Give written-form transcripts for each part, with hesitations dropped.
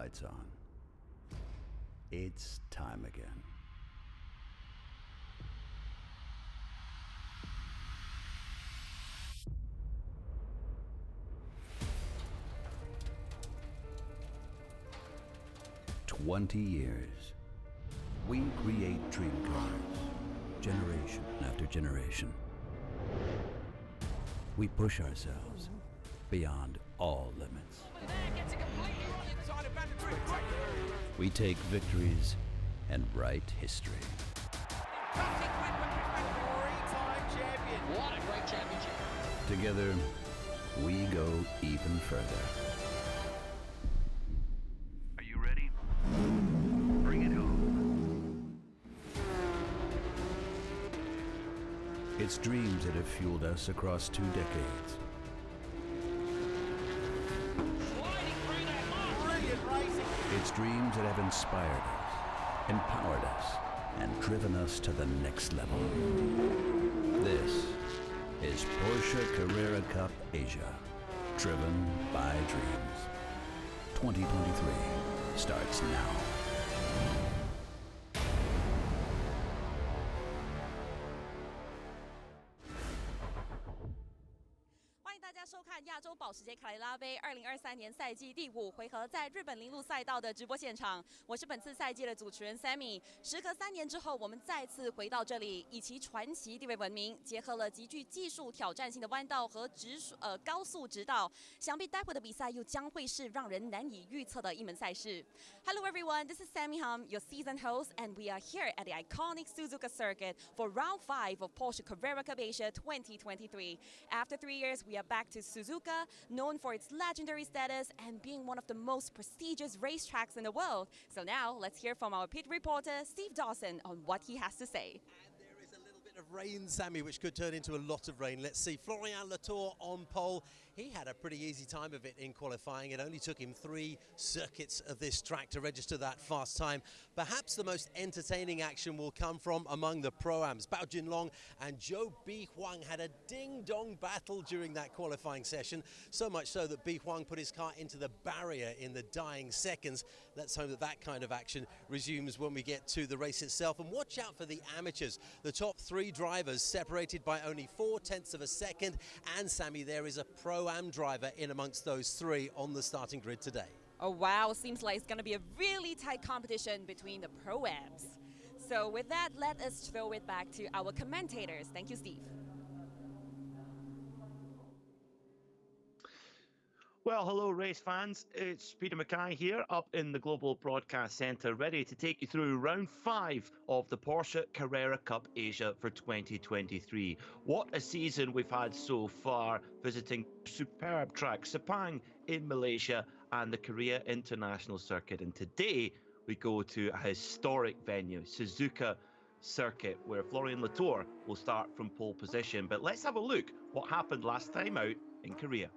lights on. It's time again. "20 years. We create dream cars, generation after generation. We push ourselves beyond all limits. We take victories and write history. What a great championship. Together, we go even further. Are you ready? Bring it home." It's dreams that have fueled us across 2 decades. Sliding through that mark. Brilliant racing. It's dreams that have inspired us, empowered us, and driven us to the next level. This is Porsche Carrera Cup Asia, driven by dreams. 2023 starts now. 欢迎大家收看亚洲保时捷凯迪拉杯2023年赛季第5回合在日本铃鹿赛道的直播现场。我是本次赛季的主持人 Sammy。时隔3年之后，我们再次回到这里，以其传奇地位闻名，结合了极具技术挑战性的弯道和高速直道，想必待会的比赛又将会是让人难以预测的一门赛事。Hello everyone, this is Sammy Hum, your season host, and we are here at the iconic Suzuka Circuit for round 5 of Porsche Carrera Cup Asia 2023. After 3 years, we are back to Suzuka, known for its legendary status and being one of the most prestigious racetracks in the world. So now, let's hear from our pit reporter, Steve Dawson, on what he has to say. Of rain, Sammy, which could turn into a lot of rain. Let's see, Florian Latour on pole. He had a pretty easy time of it in qualifying. It only took him 3 circuits of this track to register that fast time. Perhaps the most entertaining action will come from among the Pro-Ams. Bao Jinlong and Zhou Bi-Huang had a ding-dong battle during that qualifying session, so much so that Bi-Huang put his car into the barrier in the dying seconds. Let's hope that that kind of action resumes when we get to the race itself. And watch out for the amateurs. The top 3 drivers separated by only 0.4 of a second, and Sammy, there is a Pro-Am driver in amongst those 3 on the starting grid today. Oh wow, seems like it's going to be a really tight competition between the Pro-Ams. So with that, let us throw it back to our commentators. Thank you, Steve. Well, hello race fans, it's Peter Mackay here up in the Global Broadcast Centre, ready to take you through round 5 of the Porsche Carrera Cup Asia for 2023. What a season we've had so far, visiting superb tracks, Sepang in Malaysia and the Korea International Circuit. And today we go to a historic venue, Suzuka Circuit, where Florian Latour will start from pole position. But let's have a look what happened last time out in Korea.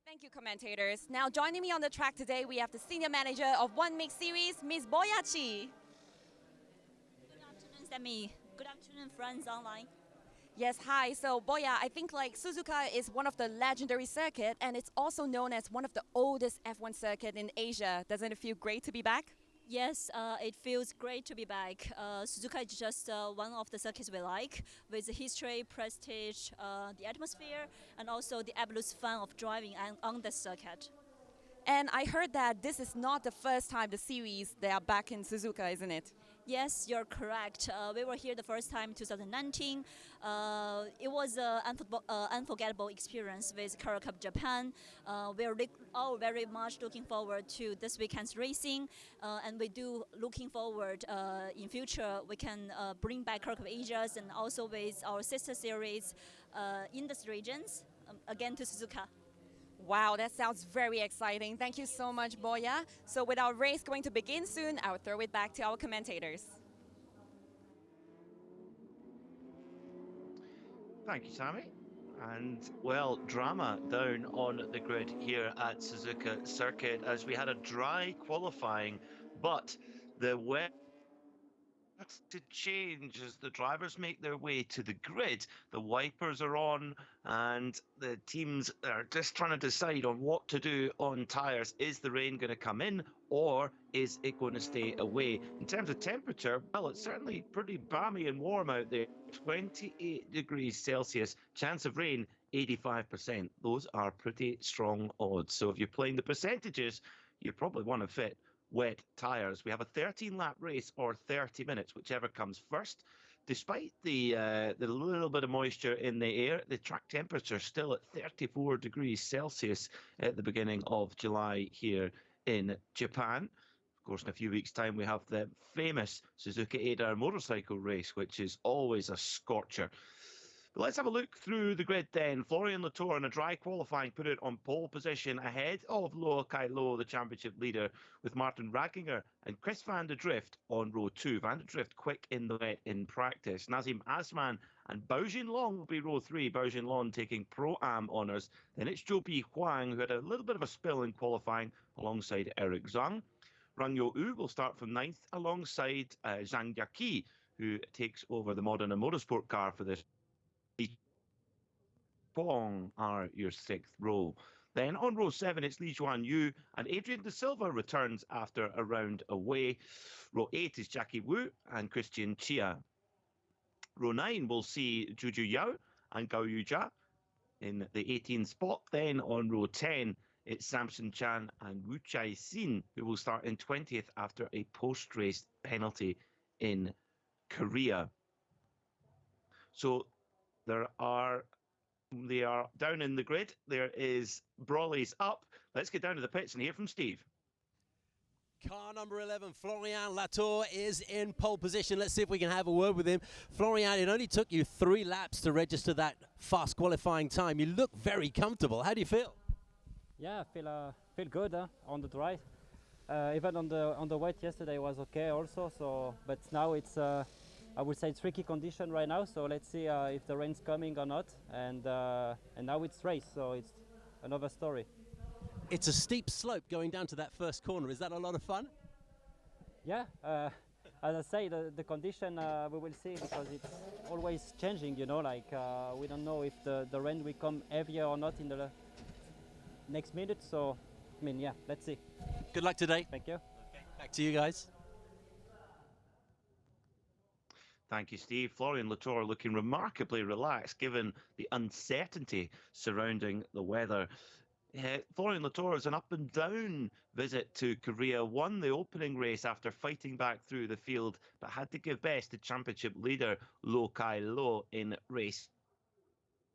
Thank you, commentators. Now joining me on the track today, we have the Senior Manager of One Mix Series, Ms. Boyachi. Sammy. Good afternoon, friends online. Yes, hi. So, Boya, I think like Suzuka is one of the legendary circuit, and it's also known as one of the oldest F1 circuit in Asia. Doesn't it feel great to be back? Yes, it feels great to be back. Suzuka is just one of the circuits we like, with the history, prestige, the atmosphere, and also the absolute fun of driving on the circuit. And I heard that this is not the first time the series they are back in Suzuka, isn't it? Yes, you're correct. We were here the first time 2019. It was an unforgettable experience with Carrera Cup Japan. We're all very much looking forward to this weekend's racing, and we do looking forward in future we can bring back Carrera Cup Asia and also with our sister series in these regions again to Suzuka. Wow, that sounds very exciting. Thank you so much, Boya. So with our race going to begin soon, I'll throw it back to our commentators. Thank you, Sammy. And, well, drama down on the grid here at Suzuka Circuit as we had a dry qualifying, but the weather to change as the drivers make their way to the grid. The wipers are on and the teams are just trying to decide on what to do on tyres. Is the rain going to come in or is it going to stay away? In terms of temperature, well, it's certainly pretty balmy and warm out there. 28 degrees Celsius, chance of rain 85%. Those are pretty strong odds. So if you're playing the percentages, you probably want to fit wet tyres. We have a 13-lap race or 30 minutes, whichever comes first. Despite the little bit of moisture in the air, the track temperature is still at 34 degrees Celsius at the beginning of July here in Japan. Of course, in a few weeks' time, we have the famous Suzuka 8-hour motorcycle race, which is always a scorcher. But let's have a look through the grid then. Florian Latour in a dry qualifying put it on pole position ahead of Loa Kai-Lo, the championship leader, with Martin Ragginger and Chris van der Drift on row 2. Van der Drift quick in the wet in practice. Nazim Asman and Bao Jinlong will be row 3. Bao Jinlong taking Pro-Am honours. Then it's Zhou Bi Huang, who had a little bit of a spill in qualifying alongside Eric Zhang. Rang Yo-U will start from 9th alongside Zhang Yaqi, who takes over the Modena Motorsport car for this. Pong are your 6th row. Then on row 7, it's Li Juan Yu and Adrian De Silva returns after a round away. Row 8 is Jackie Wu and Christian Chia. Row 9 will see Juju Yao and Gao Yujia in the 18th spot. Then on row 10, it's Samson Chan and Wu Chai Xin, who will start in 20th after a post-race penalty in Korea. So they are down in the grid. There is Brawley's up. Let's get down to the pits and hear from Steve. Car number 11, Florian Latour, is in pole position. Let's see if we can have a word with him. Florian, it only took you 3 laps to register that fast qualifying time. You look very comfortable. How do you feel? Yeah, I feel good on the dry. Even on the wet yesterday was okay also. So, but now it's I would say tricky condition right now. So let's see if the rain's coming or not. And now it's race, so it's another story. It's a steep slope going down to that first corner. Is that a lot of fun? Yeah. As I say, the condition we will see because it's always changing. You know, like we don't know if the rain will come heavier or not in the next minute. So, I mean, yeah, let's see. Good luck today. Thank you. Back to you guys. Thank you, Steve. Florian Latour looking remarkably relaxed given the uncertainty surrounding the weather. Florian Latour is an up and down visit to Korea, won the opening race after fighting back through the field, but had to give best to championship leader Loa Kai-Lo in race.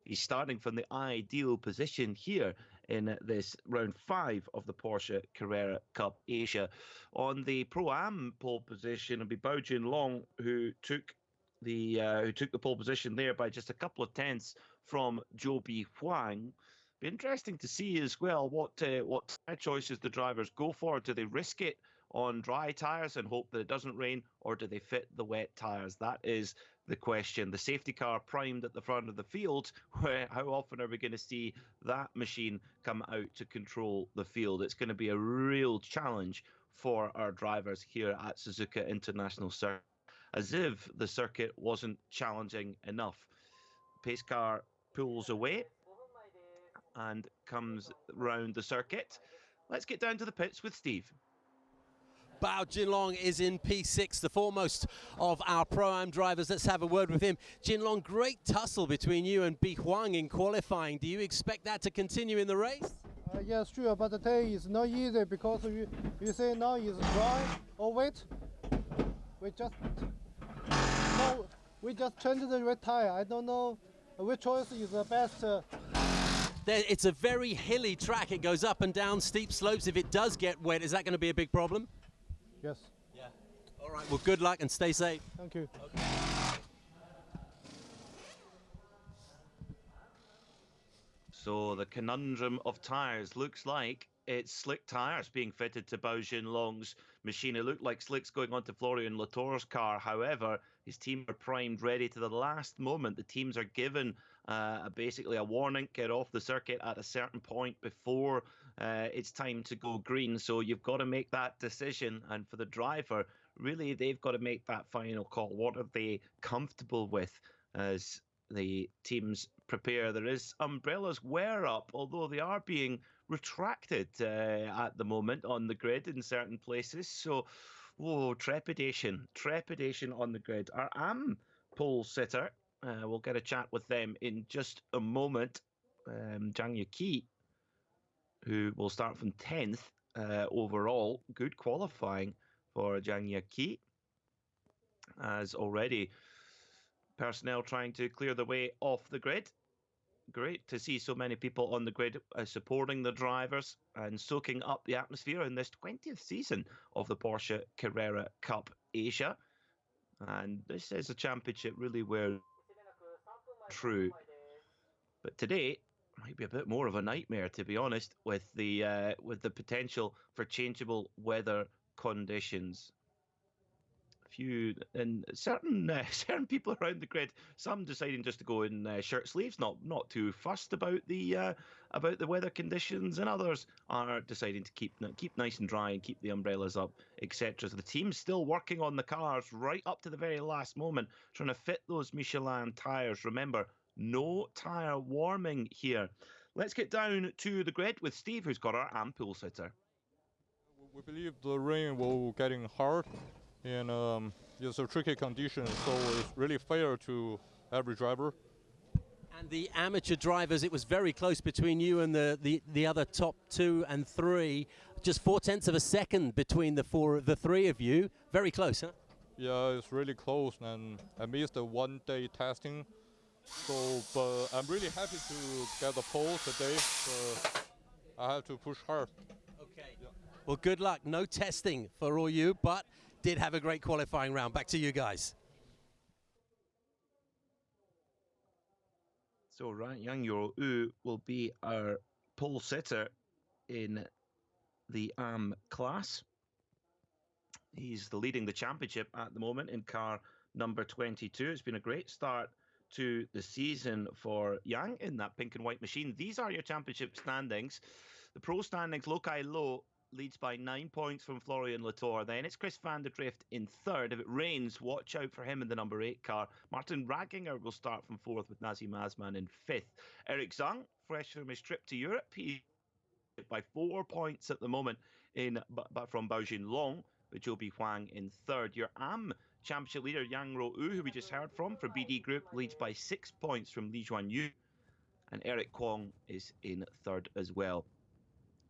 He's starting from the ideal position here in this round 5 of the Porsche Carrera Cup Asia. On the Pro-Am pole position, it'll be Bao Jinlong who took the pole position there by just a couple of tenths from Zhou Bi Huang. Be interesting to see as well what choices the drivers go for. Do they risk it on dry tyres and hope that it doesn't rain, or do they fit the wet tyres? That is the question. The safety car primed at the front of the field. How often are we going to see that machine come out to control the field? It's going to be a real challenge for our drivers here at Suzuka International Circuit. as if the circuit wasn't challenging enough. Pace car pulls away and comes round the circuit. Let's get down to the pits with Steve. Bao Jinlong is in P6, the foremost of our Pro-Am drivers. Let's have a word with him. Jinlong, great tussle between you and Bi Huang in qualifying. Do you expect that to continue in the race? Yes, sure, but today is not easy because you say now is dry or wet. We just changed the red tire. I don't know which choice is the best. It's a very hilly track. It goes up and down steep slopes. If it does get wet, is that going to be a big problem? Yes. Yeah. All right. Well, good luck and stay safe. Thank you. Okay. So the conundrum of tyres looks like it's slick tyres being fitted to Bao Jinlong's machine. It looked like slicks going onto Florian Latour's car. However, his team are primed ready to the last moment. The teams are given basically a warning, get off the circuit at a certain point before it's time to go green. So you've got to make that decision. And for the driver, really, they've got to make that final call. What are they comfortable with as the teams prepare? There is umbrellas wear up, although they are being retracted at the moment on the grid in certain places. So, trepidation on the grid. Our AM pole sitter, we'll get a chat with them in just a moment. Zhang Yuqi, who will start from 10th overall. Good qualifying for Zhang Yuqi, as already personnel trying to clear the way off the grid. Great to see so many people on the grid supporting the drivers and soaking up the atmosphere in this 20th season of the Porsche Carrera Cup Asia. And this is a championship really where true. But today might be a bit more of a nightmare, to be honest, with the potential for changeable weather conditions. Certain people around the grid, some deciding just to go in shirt sleeves, not too fussed about the weather conditions, and others are deciding to keep nice and dry and keep the umbrellas up, etc. So the team's still working on the cars right up to the very last moment, trying to fit those Michelin tires. Remember, no tire warming here. Let's get down to the grid with Steve, who's got our AM pool sitter. We believe the rain will getting hard. And it's a tricky condition, so it's really fair to every driver. And the amateur drivers, it was very close between you and the other top 2 and 3. Just 0.4 of a second between the three of you. Very close, huh? Yeah, it's really close, and I missed the one-day testing. So, but I'm really happy to get the pole today. So I have to push hard. Okay. Yeah. Well, good luck. No testing for all you, but did have a great qualifying round. Back to you guys. So Yang Yu will be our pole sitter in the AM class. He's leading the championship at the moment in car number 22. It's been a great start to the season for Yang in that pink and white machine. These are your championship standings. The pro standings, Lokai Low leads by 9 points from Florian Latour. Then it's Chris van der Drift in 3rd. If it rains, watch out for him in the number 8 car. Martin Raginger will start from 4th with Nazim Azman in 5th. Eric Zhang, fresh from his trip to Europe, he by 4 points at the moment from Bao Jinlong, with Zhou Bi Huang in 3rd. Your AM championship leader, Yang Ro-U, who we just heard from for BD Group, leads by 6 points from Li Juanyu. And Eric Kwong is in 3rd as well.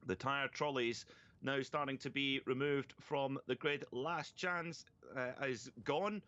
The tyre trolleys now starting to be removed from the grid. Last chance is gone.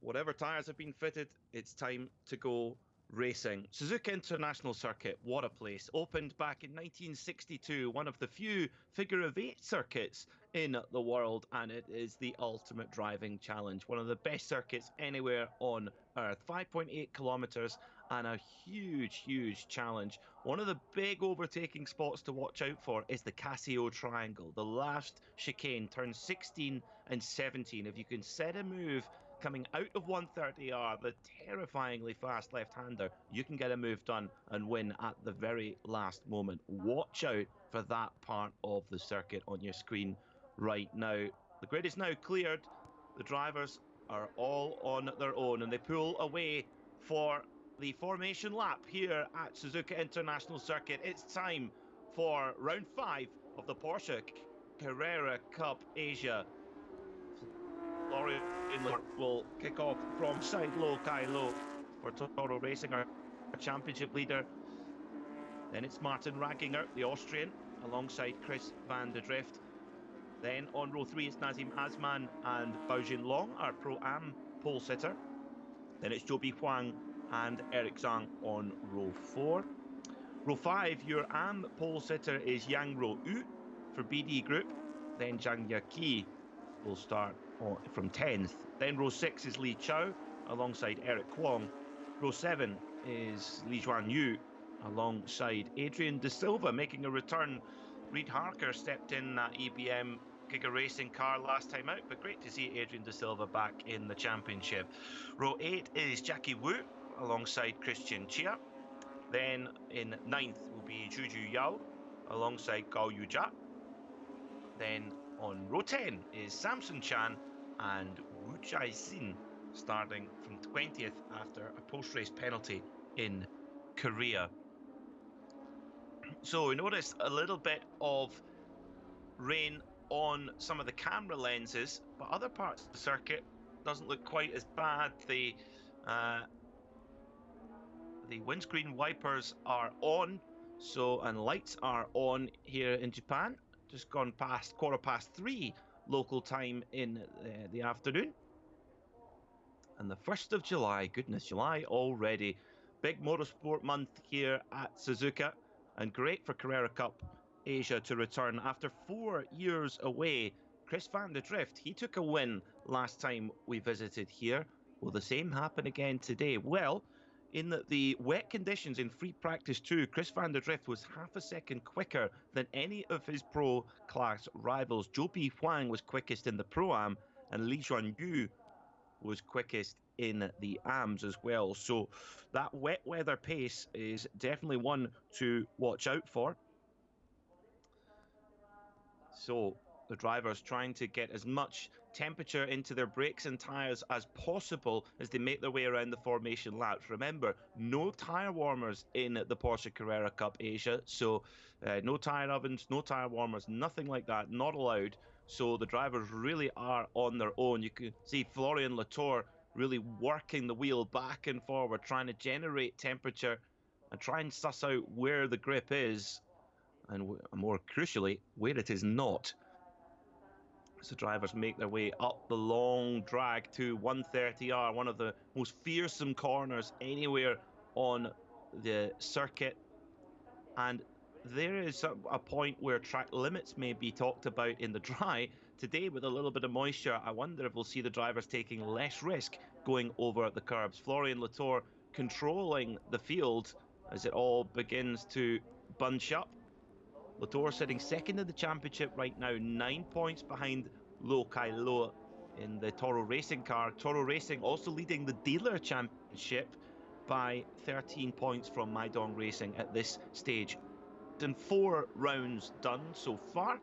Whatever tyres have been fitted, it's time to go racing. Suzuka International Circuit, what a place. Opened back in 1962, one of the few figure-of-8 circuits in the world, and it is the ultimate driving challenge. One of the best circuits anywhere on Earth. 5.8 kilometres and a huge challenge. One of the big overtaking spots to watch out for is the Casio Triangle. The last chicane, turns 16 and 17. If you can set a move coming out of 130R, the terrifyingly fast left-hander, you can get a move done and win at the very last moment. Watch out for that part of the circuit on your screen right now. The grid is now cleared. The drivers are all on their own, and they pull away for the formation lap here at Suzuka International Circuit. It's time for round 5 of the Porsche Carrera Cup Asia. Florian will kick off from side low, Kai Low for Toro Racing, our championship leader. Then it's Martin Ragginger, the Austrian, alongside Chris van der Drift. Then on row 3, it's Nazim Asman and Baojin Long, our Pro-Am pole sitter. Then it's Joby Huang and Eric Zhang on row 4. Row 5, your Am pole sitter is Yang Ro Yu for BD Group. Then Zhang Yaqi will start from 10th. Then row 6 is Li Chao alongside Eric Kwong. Row 7 is Li Juan Yu alongside Adrian De Silva making a return. Reid Harker stepped in that EBM Giga Racing car last time out, but great to see Adrian De Silva back in the championship. Row 8 is Jackie Wu alongside Christian Chia. Then in 9th will be Juju Yao alongside Gao Yujia. Then on row 10 is Samson Chan and Wu Chai Xin starting from 20th after a post-race penalty in Korea. So we noticed a little bit of rain on some of the camera lenses, but other parts of the circuit doesn't look quite as bad. The windscreen wipers are on, and lights are on here in Japan. Just gone past 3:15 local time in the afternoon. And the 1st of July, goodness, July already. Big motorsport month here at Suzuka, and great for Carrera Cup Asia to return after 4 years away. Chris van der Drift, he took a win last time we visited here. Will the same happen again today? Well, in the wet conditions in free practice 2, Chris van der Drift was half a second quicker than any of his pro class rivals. Joby Huang was quickest in the Pro-Am, and Li Juan Yu was quickest in the AMs as well. So that wet weather pace is definitely one to watch out for. So the drivers trying to get as much temperature into their brakes and tyres as possible as they make their way around the formation laps. Remember, no tyre warmers in the Porsche Carrera Cup Asia, so no tyre ovens, no tyre warmers, nothing like that, not allowed. So the drivers really are on their own. You can see Florian Latour really working the wheel back and forward, trying to generate temperature and try and suss out where the grip is, and more crucially, where it is not. So drivers make their way up the long drag to 130R, one of the most fearsome corners anywhere on the circuit. And there is a point where track limits may be talked about in the dry. Today, with a little bit of moisture, I wonder if we'll see the drivers taking less risk going over the curbs. Florian Latour controlling the field as it all begins to bunch up. Latour sitting second in the championship right now, 9 points behind Lo Kai Lo in the Toro Racing car. Toro Racing also leading the dealer championship by 13 points from Maidong Racing at this stage. And 4 rounds done so far.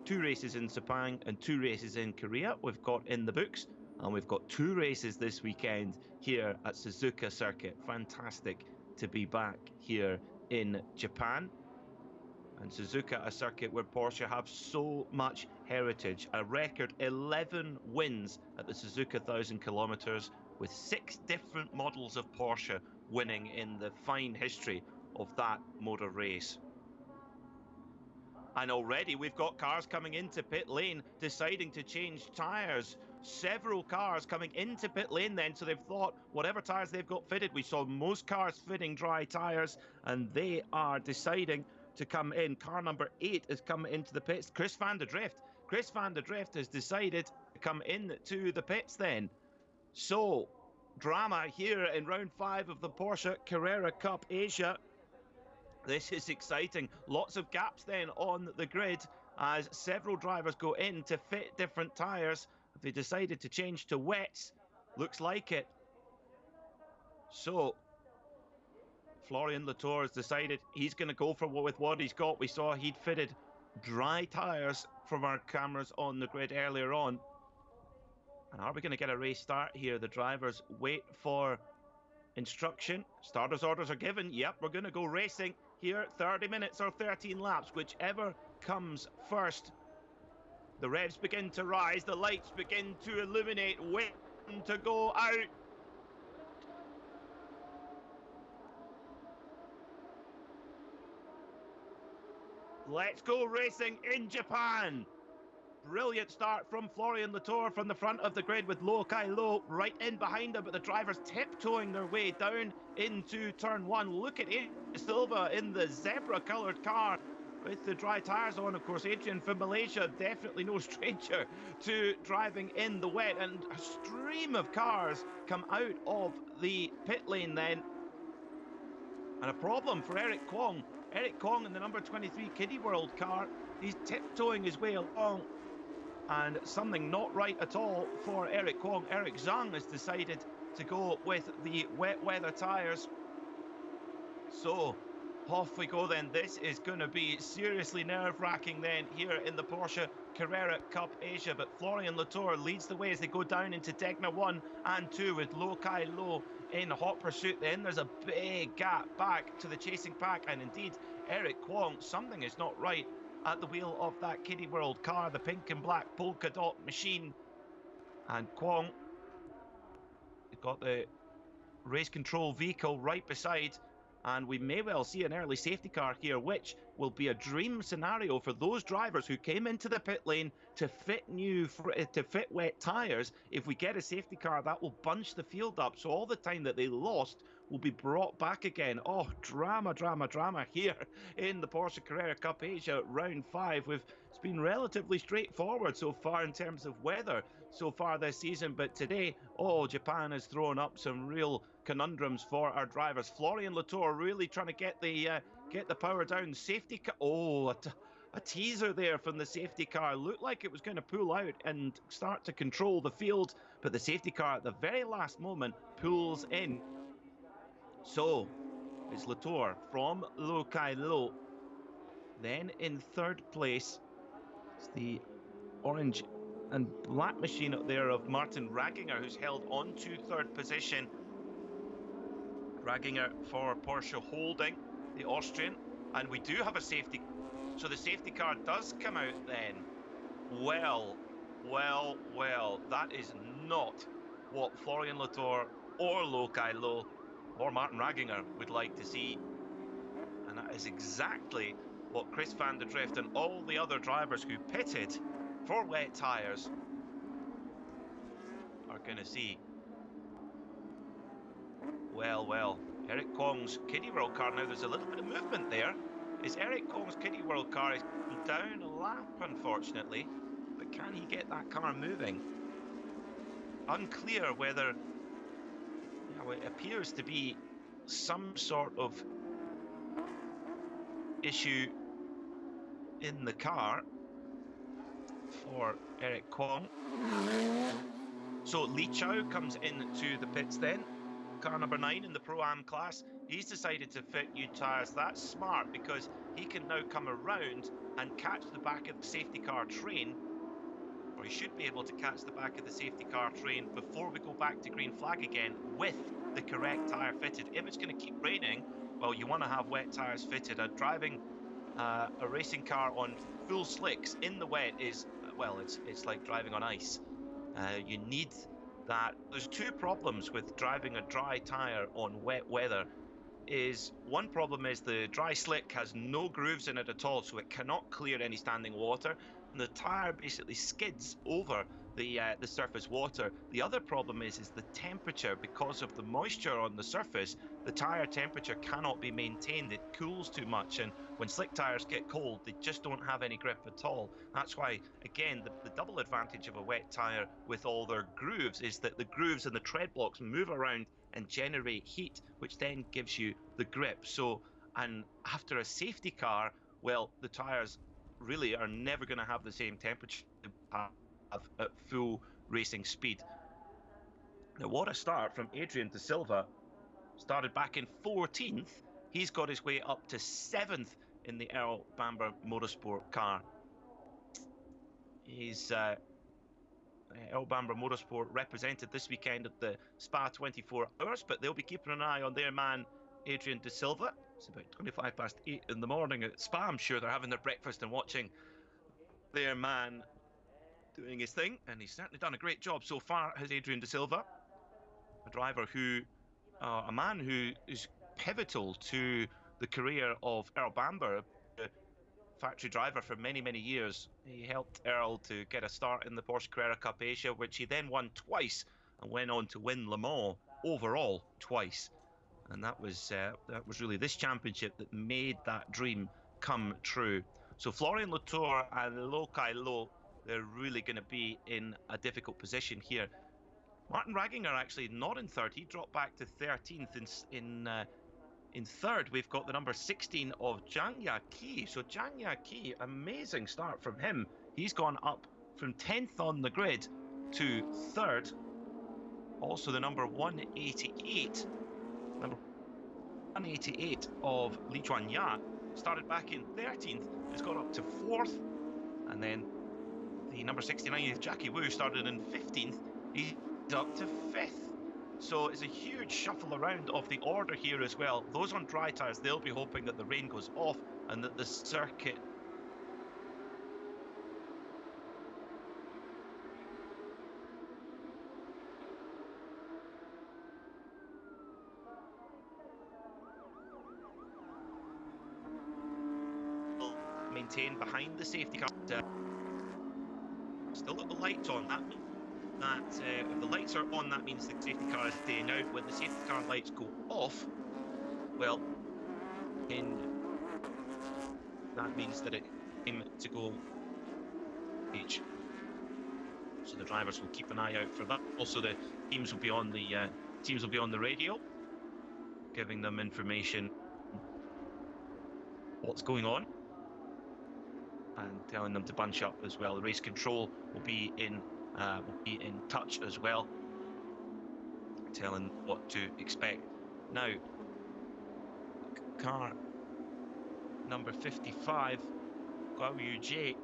2 races in Sepang and 2 races in Korea we've got in the books, and we've got 2 races this weekend here at Suzuka Circuit. Fantastic to be back here in Japan. And Suzuka, a circuit where Porsche have so much heritage. A record 11 wins at the Suzuka 1000 kilometers, with 6 different models of Porsche winning in the fine history of that motor race. And already we've got cars coming into pit lane deciding to change tyres. Several cars coming into pit lane then, so they've thought whatever tyres they've got fitted. We saw most cars fitting dry tyres, and they are deciding to come in. Car number 8 is coming into the pits. Chris van der Drift. Chris van der Drift has decided to come into the pits then. So, drama here in round 5 of the Porsche Carrera Cup Asia. This is exciting. Lots of gaps then on the grid as several drivers go in to fit different tyres. If they decided to change to wets, looks like it. So, Florian Latour has decided he's going to go for with what he's got. We saw he'd fitted dry tyres from our cameras on the grid earlier on. And are we going to get a race start here? The drivers wait for instruction. Starters orders are given. Yep, we're going to go racing here. 30 minutes or 13 laps, whichever comes first. The revs begin to rise. The lights begin to illuminate. Waiting to go out. Let's go racing in Japan. Brilliant start from Florian Latour from the front of the grid with Lo Kai Lo right in behind him, but the drivers tiptoeing their way down into turn one. Look at it, Silva in the zebra-coloured car with the dry tyres on. Of course, Adrian from Malaysia, definitely no stranger to driving in the wet, and a stream of cars come out of the pit lane then. And a problem for Eric Kwong. Eric Kwong in the number 23 Kiddie World car, he's tiptoeing his way along, and something not right at all for Eric Kwong. Eric Zhang has decided to go with the wet weather tyres. So off we go then. This is going to be seriously nerve-wracking then here in the Porsche Carrera Cup Asia. But Florian Latour leads the way as they go down into Degna 1 and 2 with Lo Kai Lo in hot pursuit. Then there's a big gap back to the chasing pack, and indeed Eric Kwong, something is not right at the wheel of that Kiddie World car, the pink and black polka dot machine. And Kwong got the race control vehicle right beside, and we may well see an early safety car here, which will be a dream scenario for those drivers who came into the pit lane to fit wet tyres. If we get a safety car, that will bunch the field up, so all the time that they lost will be brought back again. Oh, drama, drama, drama here in the Porsche Carrera Cup Asia round 5. It's been relatively straightforward so far in terms of weather so far this season, but today, oh, Japan has thrown up some real conundrums for our drivers. Florian Latour really trying to get the power down. Safety car, oh, a teaser there from the safety car. Looked like it was going to pull out and start to control the field, but the safety car at the very last moment pulls in. So it's Latour from Lo Kai Lo. Then in third place, it's the orange and black machine up there of Martin Ragginger, who's held on to third position. Ragginger for Porsche Holding, the Austrian, and we do have a safety. So the safety car does come out then. Well, that is not what Florian Latour or Lo Kai Lo or Martin Ragginger would like to see. And that is exactly what Chris van der Drift and all the other drivers who pitted for wet tyres are going to see. Well, Eric Kwong's Kiddie World car, now there's a little bit of movement there. Is Eric Kwong's Kiddie World car is down a lap, unfortunately, but can he get that car moving? Unclear whether, it appears to be some sort of issue in the car for Eric Kwong. So Li Chao comes into the pits then, car number 9 in the Pro-Am class. He's decided to fit new tyres. That's smart because he can now come around and catch the back of the safety car train, or he should be able to catch the back of the safety car train before we go back to green flag again with the correct tyre fitted. If it's going to keep raining, well, you want to have wet tyres fitted. Driving a racing car on full slicks in the wet is, well, it's like driving on ice. You need that. There's two problems with driving a dry tyre on wet weather. One problem is the dry slick has no grooves in it at all, so it cannot clear any standing water, and the tyre basically skids over the surface water. The other problem is the temperature. Because of the moisture on the surface, the tyre temperature cannot be maintained. It cools too much, and when slick tyres get cold, they just don't have any grip at all. That's why, again, the double advantage of a wet tyre with all their grooves is that the grooves and the tread blocks move around and generate heat, which then gives you the grip. So, and after a safety car, well, the tyres really are never going to have the same temperature at full racing speed. Now, what a start from Adrian de Silva. Started back in 14th. He's got his way up to 7th in the Earl Bamber Motorsport car. He's Earl Bamber Motorsport represented this weekend at the Spa 24 Hours, but they'll be keeping an eye on their man, Adrian De Silva. It's about 25 past 8 in the morning at Spa. I'm sure they're having their breakfast and watching their man doing his thing, and he's certainly done a great job so far, has Adrian De Silva, a driver who, a man who is pivotal to the career of Earl Bamber, a factory driver for many, many years. He helped Earl to get a start in the Porsche Carrera Cup Asia, which he then won twice, and went on to win Le Mans overall twice. And that was really this championship that made that dream come true. So Florian Latour and Lo Kai Lo, they're really going to be in a difficult position here. Martin Ragginger actually not in third. He dropped back to 13th in third. We've got the number 16 of Zhang Yaqi. So Zhang Yaqi, amazing start from him. He's gone up from 10th on the grid to third. Also the number 188. Number 188 of Li Chuanya started back in 13th. Has got up to 4th. And then the number 69 of Jackie Wu started in 15th. He's up to 5th. So it's a huge shuffle around of the order here as well. Those on dry tyres, they'll be hoping that the rain goes off and that the circuit will maintain behind the safety car. Still got the lights on. If the lights are on, that means the safety car is staying out. When the safety car lights go off, well, that means that it came to go each. So the drivers will keep an eye out for that. Also, the teams will be on the radio, giving them information what's going on and telling them to bunch up as well. The race control will be in touch as well, telling what to expect. Now, car number 55, Guo Yu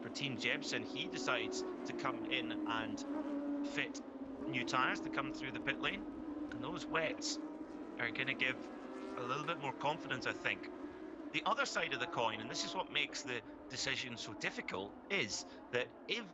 for Team Jebsen, he decides to come in and fit new tyres to come through the pit lane, and those wets are going to give a little bit more confidence, I think. The other side of the coin, and this is what makes the decision so difficult, is that if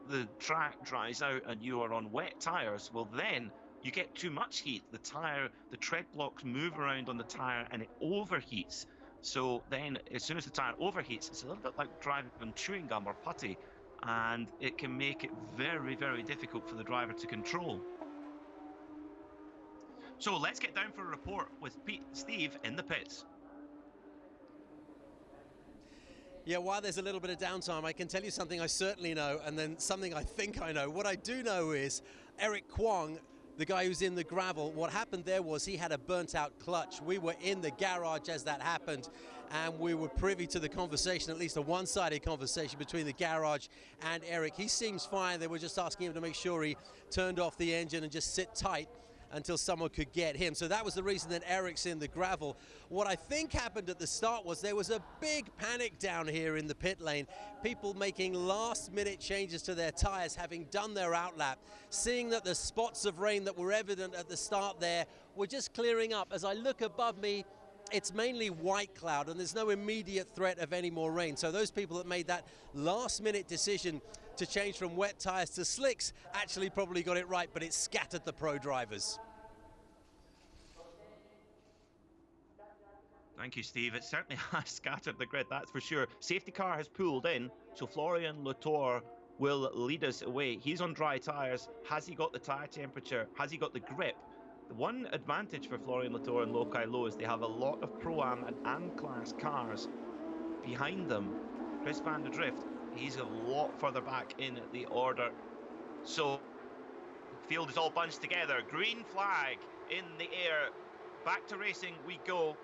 the track dries out and you are on wet tyres, well then you get too much heat. The tread blocks move around on the tyre and it overheats. So then as soon as the tyre overheats, it's a little bit like driving on chewing gum or putty, and it can make it very, very difficult for the driver to control. So let's get down for a report with Steve in the pits. Yeah, while there's a little bit of downtime, I can tell you something I certainly know, and then something I think I know. What I do know is Eric Kwong, the guy who's in the gravel, what happened there was he had a burnt-out clutch. We were in the garage as that happened, and we were privy to the conversation, at least a one-sided conversation between the garage and Eric. He seems fine. They were just asking him to make sure he turned off the engine and just sit tight until someone could get him. So that was the reason that Eric's in the gravel. What I think happened at the start was there was a big panic down here in the pit lane. People making last-minute changes to their tires, having done their outlap, seeing that the spots of rain that were evident at the start there were just clearing up. As I look above me, it's mainly white cloud and there's no immediate threat of any more rain. So those people that made that last-minute decision to change from wet tires to slicks actually probably got it right, but it scattered the pro drivers. Thank you, Steve. It certainly has scattered the grid, that's for sure. Safety car has pulled in, so Florian Latour will lead us away. He's on dry tyres. Has he got the tyre temperature? Has he got the grip? The one advantage for Florian Latour and Lo Kai Lo is they have a lot of Pro-Am and AM-class cars behind them. Chris van der Drift, he's a lot further back in the order. So, the field is all bunched together. Green flag in the air. Back to racing we go.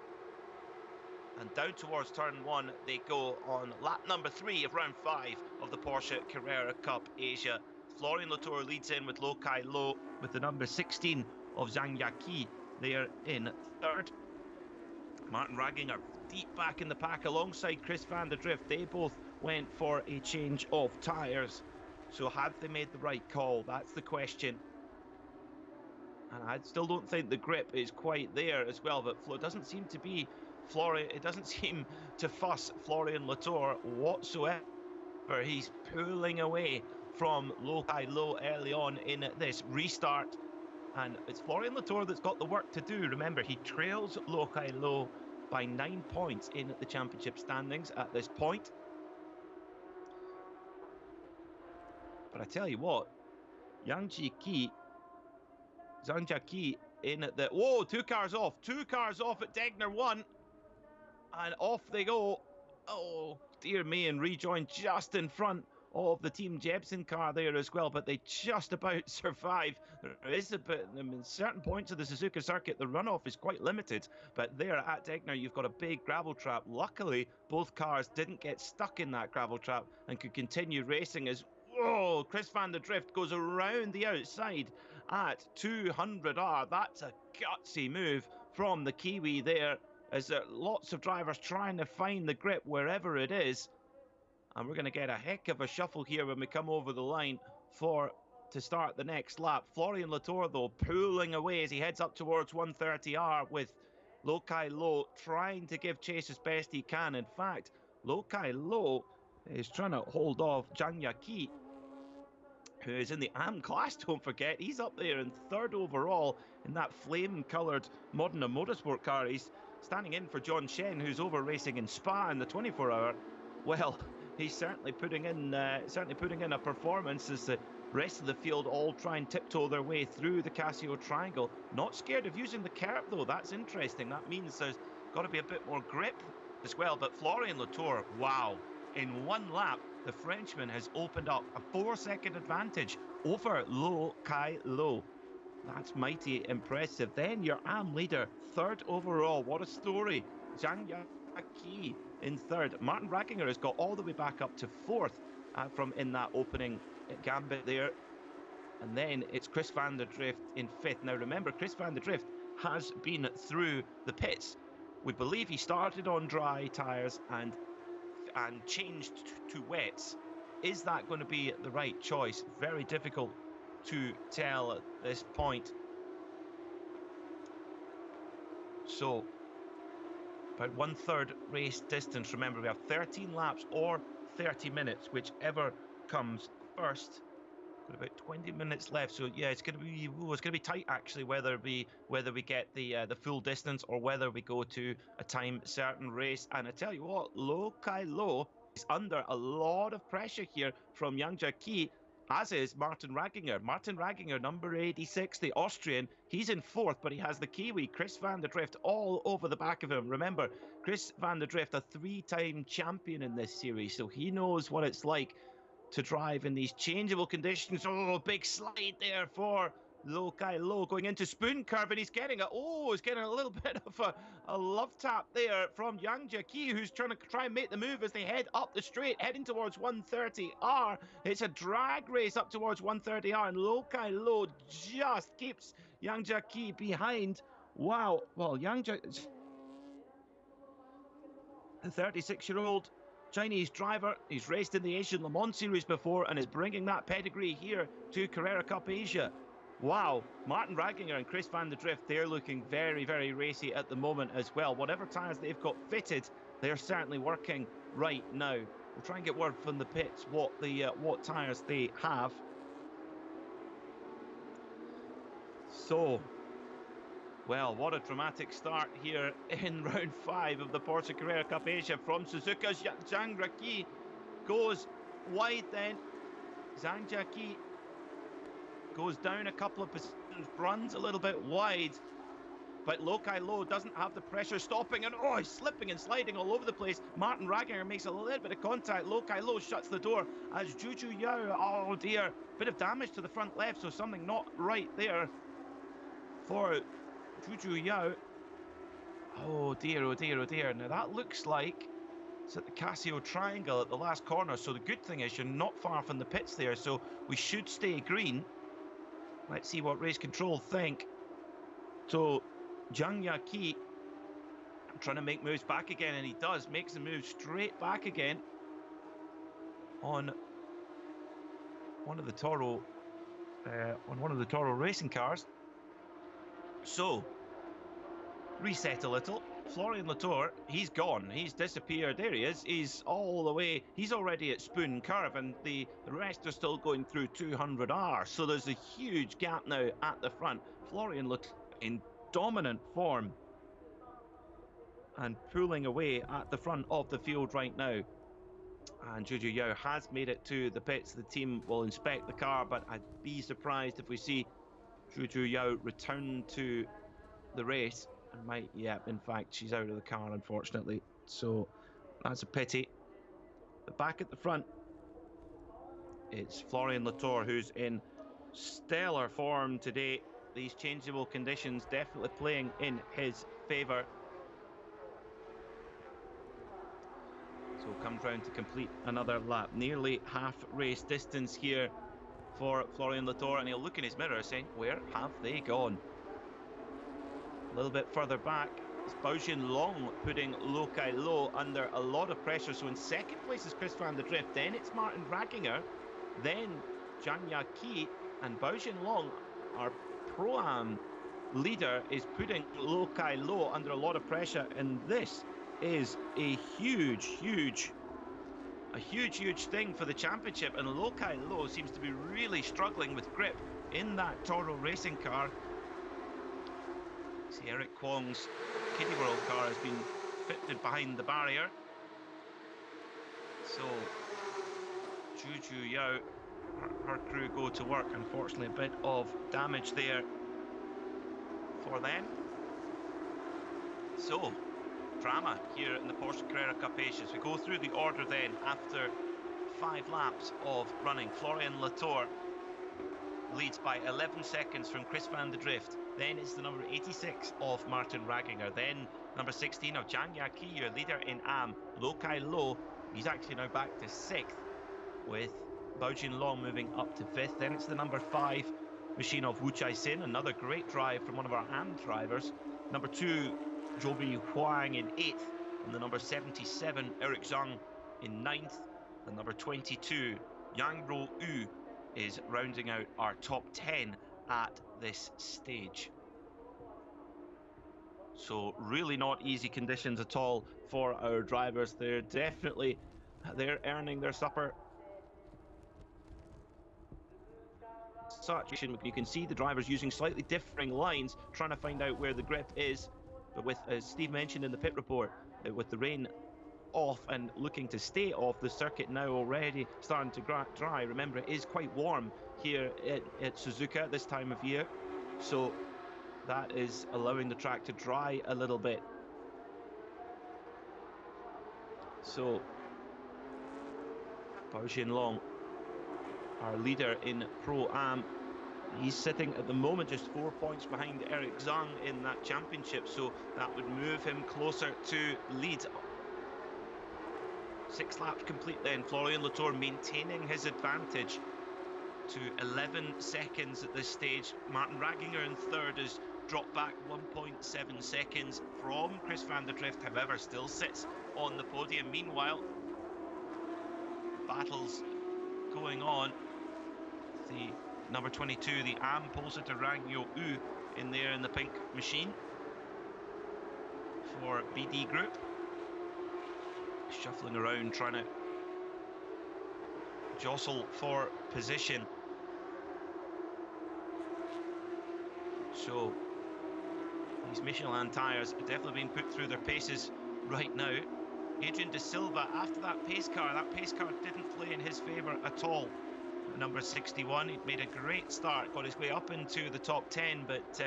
And down towards turn 1 they go on lap number 3 of round 5 of the Porsche Carrera Cup Asia. Florian Latour leads in with Lo Kai Lo with the number 16 of Zhang Yaqi. They are in third. Martin Ragginger deep back in the pack alongside Chris van der Drift. They both went for a change of tyres. So have they made the right call? That's the question. And I still don't think the grip is quite there as well, but it doesn't seem to be it doesn't seem to fuss Florian Latour whatsoever. He's pulling away from Low Kai Low early on in this restart. And it's Florian Latour that's got the work to do. Remember, he trails Low Kai Low by 9 points in the championship standings at this point. But I tell you what, Zhang Jiaqi in the... Whoa, 2 cars off. 2 cars off at Degner 1. And off they go. Oh, dear me, and rejoin just in front of the Team Jebsen car there as well, but they just about survive. There is a bit, in certain points of the Suzuka Circuit, the runoff is quite limited, but there at Degner, you've got a big gravel trap. Luckily, both cars didn't get stuck in that gravel trap and could continue racing as, whoa, Chris van der Drift goes around the outside at 200R. That's a gutsy move from the Kiwi there, as there are lots of drivers trying to find the grip wherever it is. And we're going to get a heck of a shuffle here when we come over the line to start the next lap. Florian Latour, though, pulling away as he heads up towards 130R with Low Kai Low trying to give chase as best he can. In fact, Low Kai Low is trying to hold off Zhang Jiaqi, who is in the AM class, don't forget. He's up there in 3rd overall in that flame-coloured Modena Motorsport car. He's standing in for John Shen, who's over racing in Spa in the 24-hour. Well, he's certainly putting in a performance as the rest of the field all try and tiptoe their way through the Casio Triangle. Not scared of using the kerb, though. That's interesting. That means there's got to be a bit more grip as well. But Florian Latour, wow. In one lap, the Frenchman has opened up a 4-second advantage over Low Kai Low. That's mighty impressive. Then your AM leader, 3rd overall. What a story. Zhang Jiaqi in 3rd. Martin Ragginger has got all the way back up to 4th from in that opening gambit there. And then it's Chris van der Drift in 5th. Now remember, Chris van der Drift has been through the pits. We believe he started on dry tyres and changed to wets. Is that going to be the right choice? Very difficult to tell at this point. So about 1/3 race distance. Remember, we have 13 laps or 30 minutes, whichever comes first. Got about 20 minutes left, so yeah, it's going to be tight actually. Whether we get the full distance or whether we go to a time certain race. And I tell you what, Low Kai Low is under a lot of pressure here from Zhang Jiaqi, as is Martin Ragginger. Martin Ragginger, number 86, the Austrian. He's in 4th, but he has the Kiwi, Chris van der Drift, all over the back of him. Remember, Chris van der Drift, a 3-time champion in this series, so he knows what it's like to drive in these changeable conditions. Oh, big slide there for Low Kai Low going into Spoon Curve, and he's getting a little bit of a love tap there from Zhang Jiaqi, who's trying to make the move as they head up the straight, heading towards 130R. It's a drag race up towards 130R, and Low Kai Low just keeps Zhang Jiaqi behind. Wow. Well, the 36-year-old Chinese driver, he's raced in the Asian Le Mans Series before and is bringing that pedigree here to Carrera Cup Asia. Wow, Martin Ragginger and Chris van der Drift, they're looking very, very racy at the moment as well. Whatever tyres they've got fitted, they're certainly working right now. We'll try and get word from the pits what tyres they have. So, well, what a dramatic start here in round 5 of the Porsche Carrera Cup Asia from Suzuka. Zhang Jiaqi goes wide then. Zhang Jiaqi goes down a couple of positions, runs a little bit wide, but Low Kai Low doesn't have the pressure stopping, and oh, he's slipping and sliding all over the place. Martin Ragginger makes a little bit of contact. Low Kai Low shuts the door as Juju Yao, oh dear, bit of damage to the front left, so something not right there for Juju Yao. Oh dear, oh dear, oh dear. Now that looks like it's at the Casio Triangle at the last corner, so the good thing is you're not far from the pits there, so we should stay green. Let's see what race control think. So Zhang Jiaqi trying to make moves back again, and he does, makes the move straight back again on one of the Toro racing cars. So, reset a little. Florian Latour, he's gone. He's disappeared. There he is. He's all the way. He's already at Spoon Curve, and the rest are still going through 200R. So there's a huge gap now at the front. Florian Latour in dominant form and pulling away at the front of the field right now. And Juju Yao has made it to the pits. The team will inspect the car, but I'd be surprised if we see Juju Yao return to the race. And might, yeah, in fact, she's out of the car, unfortunately. So that's a pity. But back at the front, it's Florian Latour, who's in stellar form today. These changeable conditions definitely playing in his favour. So comes round to complete another lap. Nearly half race distance here for Florian Latour, and he'll look in his mirror saying, where have they gone? A little bit further back, it's Baojin Long putting Lo Kai Lo under a lot of pressure. So in second place is Chris van der Drift, then it's Martin Rackinger, then Zhang Yaqi, and Baojin Long, our Pro-Am leader, is putting Lo Kai Lo under a lot of pressure, and this is a huge thing for the championship. And Lo Kai Lo seems to be really struggling with grip in that Toro racing car. See, Eric Kwong's Kiddie World car has been fitted behind the barrier. So Juju Yao, her crew go to work. Unfortunately, a bit of damage there for them. So drama here in the Porsche Carrera Cup Asia. As we go through the order then, after 5 laps of running, Florian Latour leads by 11 seconds from Chris van der Drift. Then it's the number 86 of Martin Rackinger. Then number 16 of Zhang Yaqi, your leader in AM. Lo Kai Lo, he's actually now back to 6th, with Baojin Long moving up to 5th. Then it's the number 5 machine of Wu Chai Sin, another great drive from one of our AM drivers. Number 2, Zhoubi Huang in 8th, and the number 77, Eric Zhang, in 9th, and number 22, Yang Ro Yu, is rounding out our top 10 at this stage. So really not easy conditions at all for our drivers. They're earning their supper. Such you can see the drivers using slightly differing lines, trying to find out where the grip is. But with, as Steve mentioned in the pit report, with the rain off and looking to stay off, the circuit now already starting to dry. Remember, it is quite warm here at Suzuka at this time of year, so that is allowing the track to dry a little bit. So Baojin Long, our leader in Pro-Am, he's sitting at the moment just 4 points behind Eric Zhang in that championship, so that would move him closer to lead. 6 laps complete then. Florian Latour maintaining his advantage to 11 seconds at this stage. Martin Rackinger in 3rd has dropped back 1.7 seconds from Chris van der Drift, however still sits on the podium. Meanwhile, battles going on. The number 22, the AM pole sitter Rang Yo U, in there in the pink machine for BD Group, shuffling around trying to jostle for position. So these Michelin tyres are definitely being put through their paces right now. Adrian De Silva, after that pace car didn't play in his favour at all. Number 61, he'd made a great start, got his way up into the top 10, but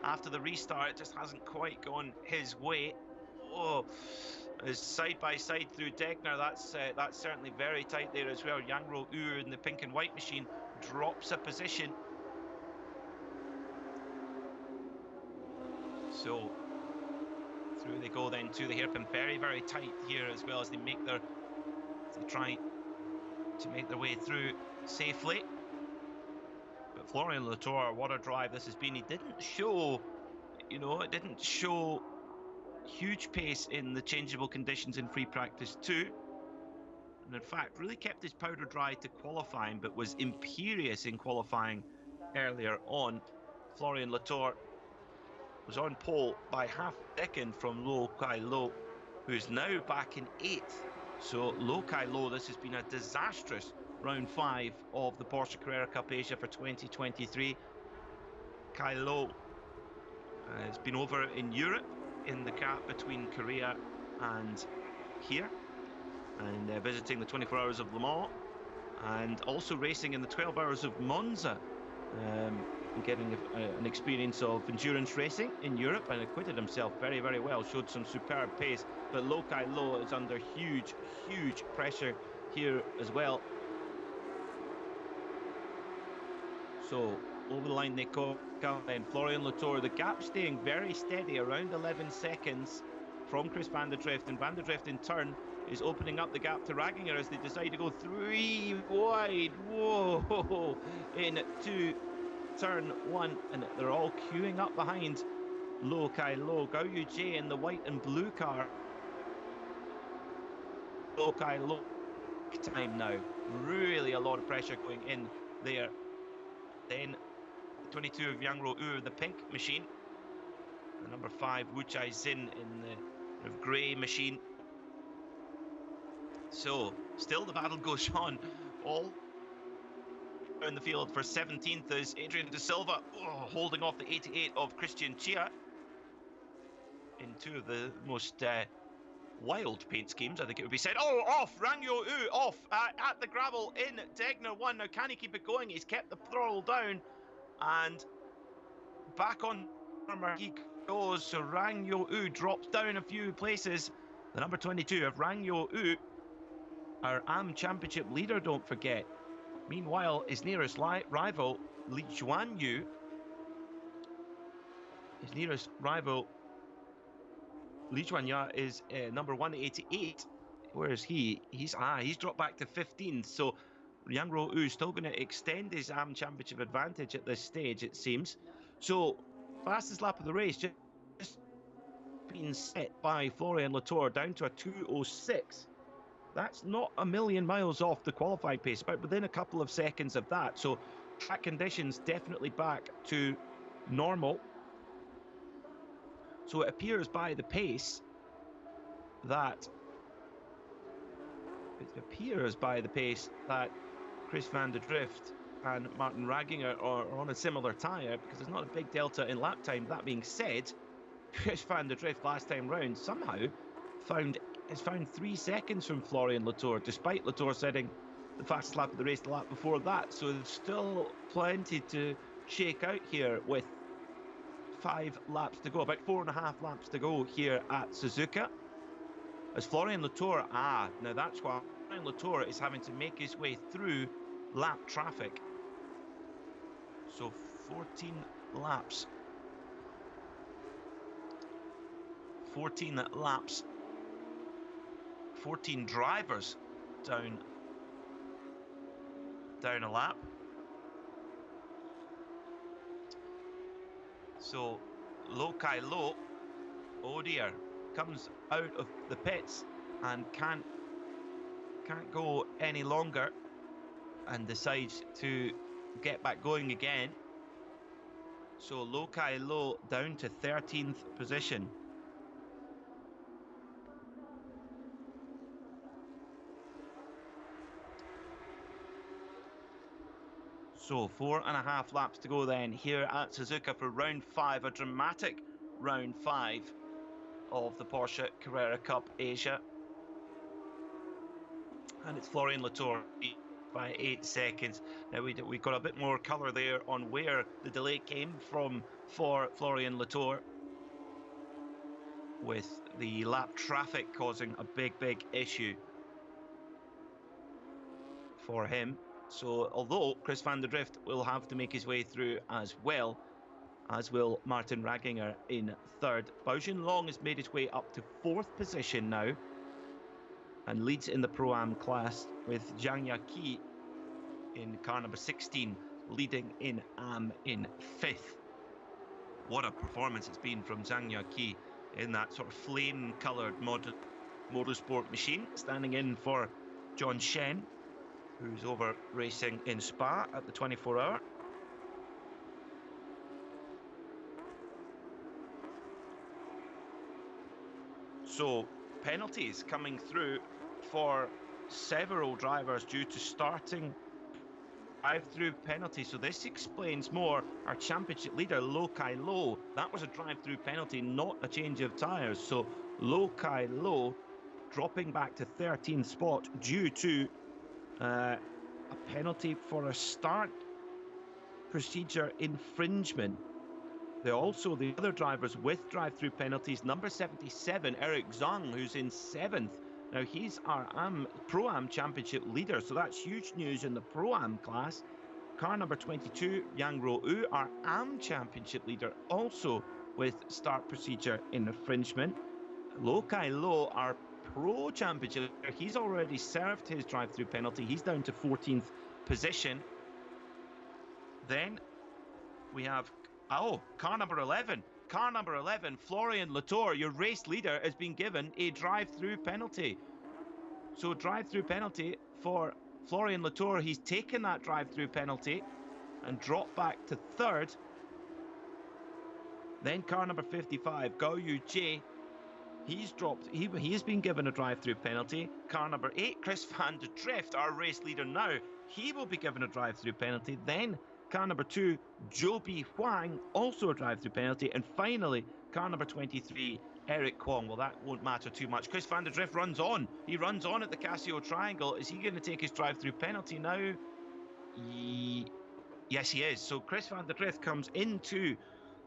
after the restart, it just hasn't quite gone his way. Oh, side by side through Degner, that's certainly very tight there as well. Yang Ro Yu in the pink and white machine drops a position. So through they go then to the hairpin, very, very tight here as well as they try to make their way through safely. But Florian Latour, what a drive this has been. He didn't show, it didn't show huge pace in the changeable conditions in free practice 2. and in fact really kept his powder dry to qualifying, but was imperious in qualifying earlier on. Florian Latour was on pole by half a second from Lo Kai Lo, who's now back in 8th. So Lo Kai Lo, this has been a disastrous round 5 of the Porsche Carrera Cup Asia for 2023. Kai Lo has been over in Europe in the gap between Korea and here, and visiting the 24 Hours of Le Mans, and also racing in the 12 Hours of Monza, and getting an experience of endurance racing in Europe, and acquitted himself very, very well, showed some superb pace. But Lo Kai Lo is under huge pressure here as well. So over the line they come, and Florian Latour, the gap staying very steady, around 11 seconds from Chris van der Drift, and van der Drift in turn is opening up the gap to Ragginger as they decide to go 3 wide. Whoa, into turn 1, and they're all queuing up behind Lo Kai Lo. Gao Yujie in the white and blue car. Lo Kai Lo time now, really a lot of pressure going in there. Then 22 of Yang Ro U, the pink machine. The number 5 Wu Chai Zin in the grey machine. So still the battle goes on. All in the field for 17th is Adrian De Silva, holding off the 88 of Christian Chia in 2 of the most wild paint schemes, I think it would be said. Oh, off! Rang Yo U off at the gravel in Degner 1. Now, can he keep it going? He's kept the throttle down, and back on he goes. So Rang Yo U drops down a few places. The number 22 of Rang Yo U, our AM Championship leader, don't forget. Meanwhile, his nearest rival, Li Juanyu, Li Juanya is number 188. Where is he? He's dropped back to 15th. So Yang Ro U is still going to extend his AM Championship advantage at this stage, it seems. So fastest lap of the race just been set by Florian Latour down to a 2:06. That's not a million miles off the qualifying pace, but within a couple of seconds of that. So track conditions definitely back to normal. So it appears by the pace that Chris van der Drift and Martin Ragginger are on a similar tyre, because there's not a big delta in lap time. That being said, Chris van der Drift last time round somehow has found 3 seconds from Florian Latour, despite Latour setting the fastest lap of the race the lap before that. So there's still plenty to shake out here with 5 laps to go, about 4.5 laps to go here at Suzuka. As Florian Latour, now that's why Florian Latour is having to make his way through lap traffic. So 14 laps. 14 laps. 14 drivers down a lap. So Lo Kai Lo, oh dear, comes out of the pits and can't go any longer, and decides to get back going again. So Lo Kai Lo down to 13th position. So 4.5 laps to go then here at Suzuka for round 5, a dramatic round 5 of the Porsche Carrera Cup Asia. And it's Florian Latour by 8 seconds. Now we got a bit more colour there on where the delay came from for Florian Latour, with the lap traffic causing a big issue for him. So although Chris van der Drift will have to make his way through as well, as will Martin Ragginger in 3rd. Bao Junlong has made his way up to 4th position now and leads in the Pro-Am class, with Zhang Yaqi in car number 16 leading in AM in 5th. What a performance it's been from Zhang Yaqi in that sort of flame-coloured motorsport machine, standing in for John Shen, who's over racing in Spa at the 24-hour. So penalties coming through for several drivers due to starting drive-through penalty. So this explains more. Our championship leader, Lo Kai Lo, that was a drive-through penalty, not a change of tyres. So Lo Kai Lo dropping back to 13th spot due to a penalty for a start procedure infringement. There are also the other drivers with drive-through penalties. Number 77, Eric Zhang, who's in 7th. Now, he's our Pro-Am Championship leader, so that's huge news in the Pro-Am class. Car number 22, Yang Ro-U, our Am Championship leader, also with start procedure infringement. Lo Kai Lo, our Pro Championship leader, he's already served his drive-through penalty. He's down to 14th position. Then we have, car number 11. Car number 11, Florian Latour, your race leader, has been given a drive-through penalty. So drive-through penalty for Florian Latour. He's taken that drive-through penalty and dropped back to 3rd. Then car number 55, Gao Yu Jie, he's dropped. He has been given a drive-through penalty. Car number 8, Chris van de Drift, our race leader now, he will be given a drive-through penalty. Then car number 2, Joby Huang, also a drive-through penalty. And finally, car number 23, Eric Kwong. Well, that won't matter too much. Chris van der Drift runs on. He runs on at the Casio Triangle. Is he going to take his drive-through penalty now? Yes, he is. So Chris van der Drift comes into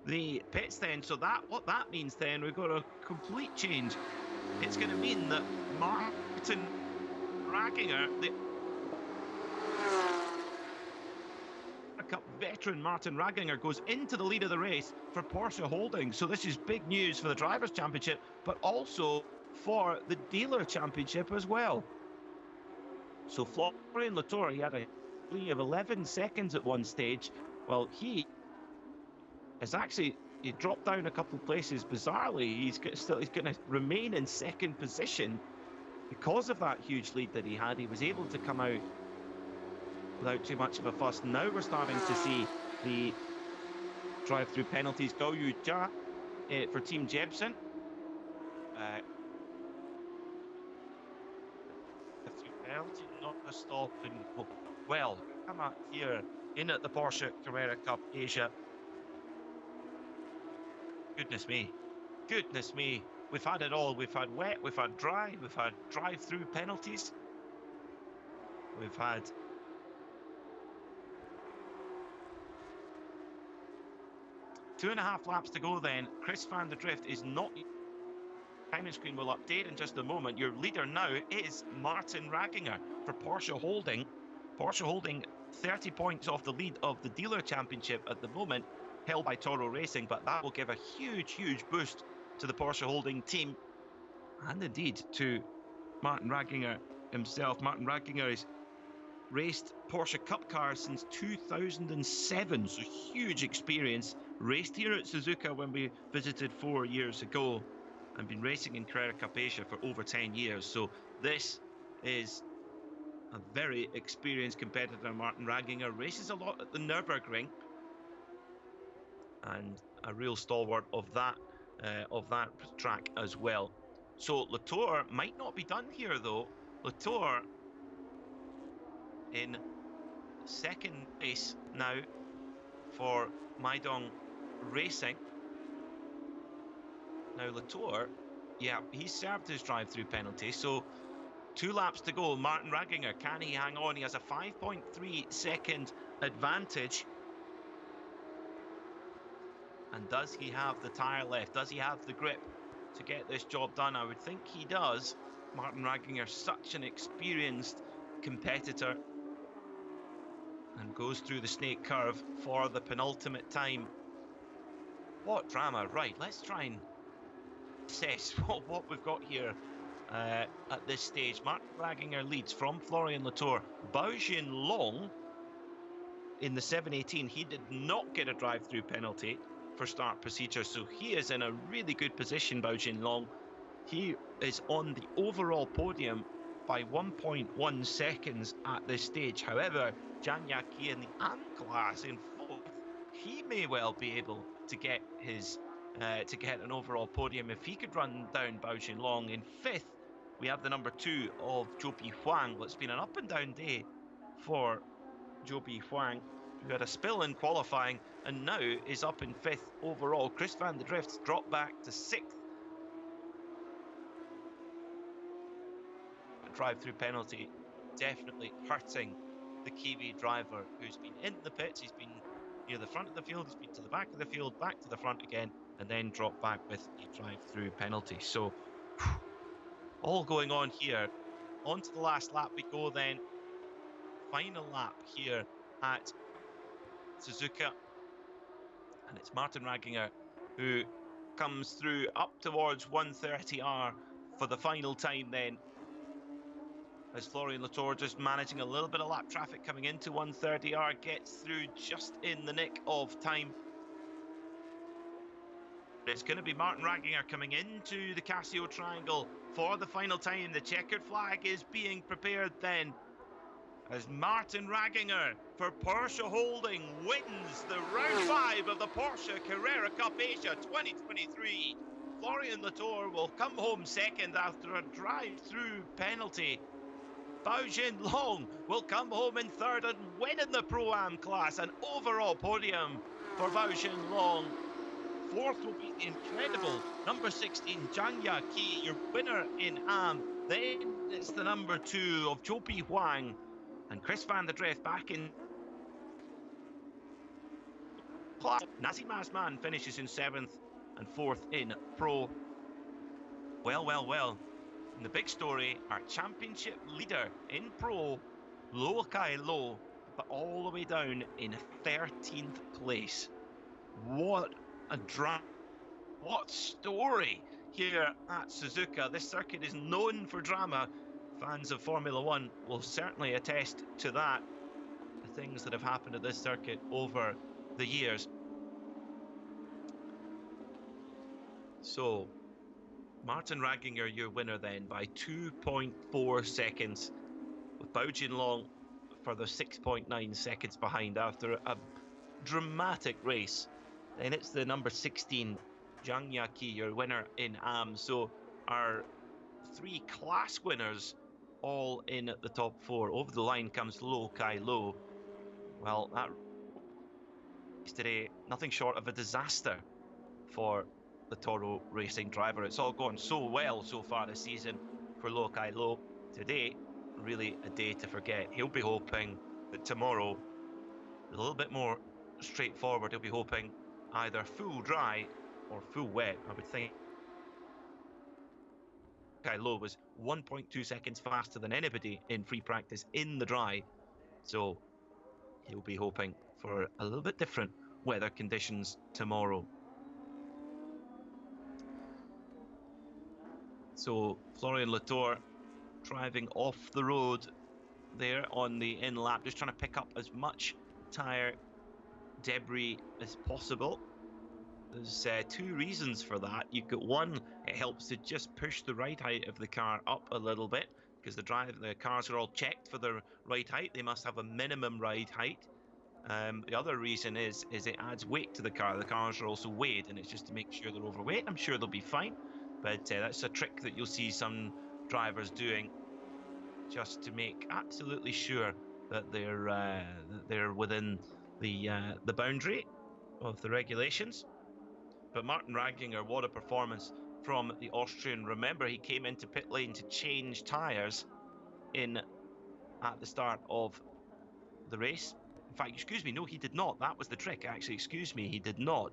the pits then. So what that means then, we've got a complete change. It's going to mean that Martin Ragginger, the Cup veteran Martin Ragginger, goes into the lead of the race for Porsche Holding. So this is big news for the Drivers' Championship, but also for the Dealer Championship as well. So Florian Latour, he had a lead of 11 seconds at one stage. Well, he dropped down a couple of places. Bizarrely, he's going to remain in 2nd position because of that huge lead that he had. He was able to come out without too much of a fuss. Now we're starting to see the drive-through penalties. Gao Yu Jia for Team Jebsen. Penalty, not a stop. Well, come out here in at the Porsche Carrera Cup Asia. Goodness me. Goodness me. We've had it all. We've had wet, we've had dry, we've had drive-through penalties. We've had two and a half laps to go then. Chris van der Drift is not... Timing screen will update in just a moment. Your leader now is Martin Ragginger for Porsche Holding. Porsche Holding 30 points off the lead of the Dealer Championship at the moment, held by Toro Racing, but that will give a huge, huge boost to the Porsche Holding team and indeed to Martin Ragginger himself. Martin Ragginger has raced Porsche Cup cars since 2007, so huge experience. Raced here at Suzuka when we visited 4 years ago, and been racing in Carrera Cup Asia for over 10 years. So this is a very experienced competitor. Martin Ragginger races a lot at the Nürburgring, and a real stalwart of that track as well. So Latour might not be done here though. Latour in 2nd place now for Maidong Racing. Now Latour, yeah, he's served his drive-through penalty, so 2 laps to go. Martin Ragginger, can he hang on? He has a 5.3 second advantage. And does he have the tyre left? Does he have the grip to get this job done? I would think he does. Martin Ragginger, such an experienced competitor, and goes through the snake curve for the penultimate time. What drama. Right, let's try and assess what we've got here at this stage. Martin Ragginger leads from Florian Latour. Bao Jinlong in the 718, he did not get a drive-through penalty for start procedure, so he is in a really good position. Bao Jinlong, he is on the overall podium by 1.1 seconds at this stage. However, Zhang Yaqi in the AM class in 4th, he may well be able to get his to get an overall podium if he could run down Bao Jinlong. In 5th, we have the number 2 of Zhou Huang. Well, it's been an up and down day for Zhou Huang, who had a spill in qualifying and now is up in 5th overall. Chris van der Drift's dropped back to 6th. A drive-through penalty definitely hurting the Kiwi driver, who's been in the pits. He's been near the front of the field, he's been to the back of the field, back to the front again, and then dropped back with a drive-through penalty. So all going on here. On to the last lap we go then. Final lap here at Suzuka, and it's Martin Ragginger who comes through up towards 130R for the final time then, as Florian Latour, just managing a little bit of lap traffic coming into 130R, gets through just in the nick of time. It's going to be Martin Ragginger coming into the Casio Triangle for the final time. The checkered flag is being prepared then, as Martin Ragginger for Porsche Holding wins the round 5 of the Porsche Carrera Cup Asia 2023. Florian Latour will come home second after a drive-through penalty. Bao Jinlong will come home in third and win in the Pro-Am class. An overall podium for Bao Jinlong. 4th will be the incredible number 16 Zhang Yaqi, your winner in AM. Then it's the number 2 of Zhou Huang, and Chris van der Drift back in class. Nazim Asman finishes in 7th and 4th in Pro. Well. And the big story, our championship leader in Pro, Luo Kai Lo, but all the way down in 13th place. What a what story here at Suzuka. This circuit is known for drama. Fans of Formula One will certainly attest to that. The things that have happened at this circuit over the years. So, Martin Ragginger, your winner then by 2.4 seconds, with Bao Jinlong further 6.9 seconds behind after a dramatic race. Then it's the number 16, Zhang Yaqi, your winner in AM. So our 3 class winners all in at the top 4. Over the line comes Luo Kai Lo. Well, that today, nothing short of a disaster for the Toro Racing driver. It's all gone so well so far this season for Luo Kai Lo. Today, really a day to forget. He'll be hoping that tomorrow is a little bit more straightforward. He'll be hoping either full dry or full wet. I would think Kai Lo was 1.2 seconds faster than anybody in free practice in the dry. So he'll be hoping for a little bit different weather conditions tomorrow. So Florian Latour driving off the road there on the in lap, just trying to pick up as much tyre debris as possible. There's 2 reasons for that. You've got one, it helps to just push the ride height of the car up a little bit, because the cars are all checked for the ride height. They must have a minimum ride height. The other reason is it adds weight to the car. The cars are also weighed, and it's just to make sure they're overweight. I'm sure they'll be fine, but that's a trick that you'll see some drivers doing, just to make absolutely sure that they're within the boundary of the regulations. But Martin Ragginger, what a performance from the Austrian. Remember, he came into pit lane to change tyres at the start of the race. In fact, excuse me, no, he did not. That was the trick, actually. Excuse me, he did not.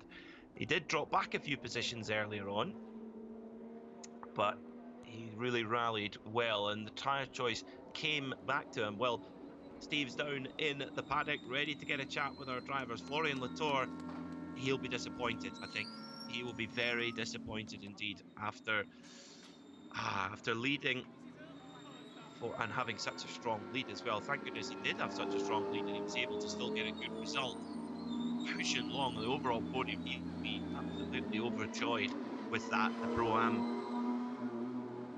He did drop back a few positions earlier on, but he really rallied well, and the tyre choice came back to him. Well, Steve's down in the paddock, ready to get a chat with our drivers. Florian Latour, he'll be disappointed, I think. He will be very disappointed indeed after leading and having such a strong lead as well. Thank goodness he did have such a strong lead and he was able to still get a good result. Bao Jinlong, the overall podium, he'd be absolutely overjoyed with that, the Pro-Am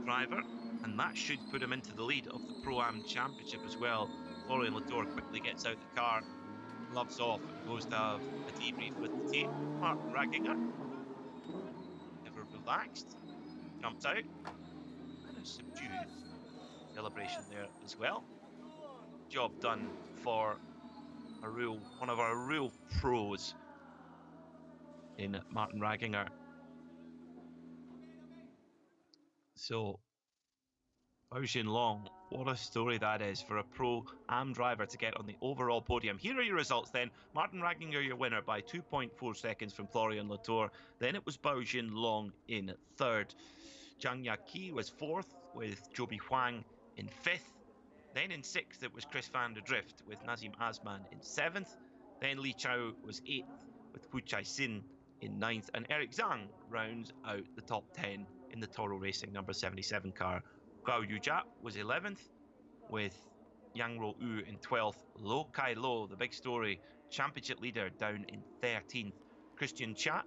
driver. and that should put him into the lead of the Pro-Am Championship as well. Florian Latour quickly gets out the car, loves off, and goes to have a debrief with the team. Martin Ragginger, never relaxed, jumps out, and a subdued celebration there as well. Job done for one of our real pros in Martin Ragginger. So, Bao Jinlong, what a story that is for a Pro-Am driver to get on the overall podium. Here are your results then. Martin Ragginger, your winner by 2.4 seconds from Florian Latour. Then it was Bao Jinlong in third. Zhang Yaqi was fourth, with Joby Huang in fifth. Then in sixth, it was Chris van der Drift with Nazim Asman in seventh. Then Li Chao was eighth, with Hu Chai Sin in ninth. And Eric Zhang rounds out the top 10 in the Toro Racing number 77 car. Gao Yujia was 11th, with Yang Ro Yu in 12th. Lo Kai Lo, the big story, championship leader, down in 13th. Christian Chat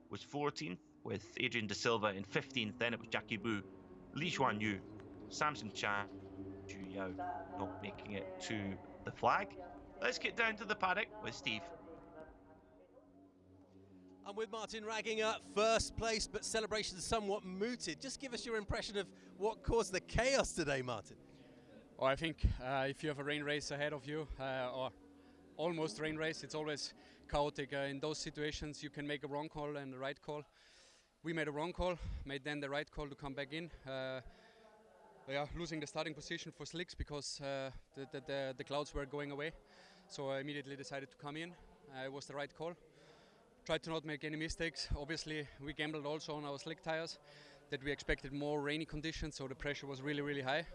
was 14th, with Adrian De Silva in 15th. Then it was Jackie Bu, Li Xuan Yu, Samson Chan, Zhu Yao not making it to the flag. Let's get down to the paddock with Steve. I'm with Martin Ragginger, first place, but celebrations somewhat mooted. Just give us your impression of what caused the chaos today, Martin. Oh, I think if you have a rain race ahead of you, or almost rain race, it's always chaotic. In those situations, you can make a wrong call and the right call. We made a wrong call, made then the right call to come back in. Losing the starting position for slicks because the clouds were going away. So I immediately decided to come in. It was the right call. Tried to not make any mistakes. Obviously, we gambled also on our slick tires, that we expected more rainy conditions, so the pressure was really, really high.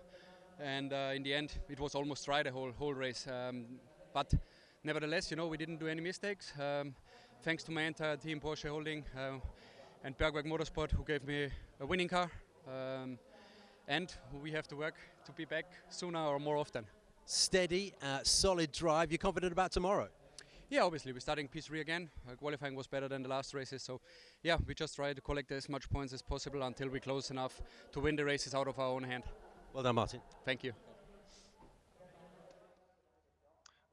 And in the end, it was almost dry the whole race. But nevertheless, we didn't do any mistakes. Thanks to my entire team, Porsche Holding and Bergwerk Motorsport, who gave me a winning car. And we have to work to be back sooner or more often. Steady, solid drive. You're confident about tomorrow? Yeah, obviously, we're starting P3 again. Qualifying was better than the last races, so yeah, we just try to collect as much points as possible until we're close enough to win the races out of our own hand. Well done, Martin. Thank you.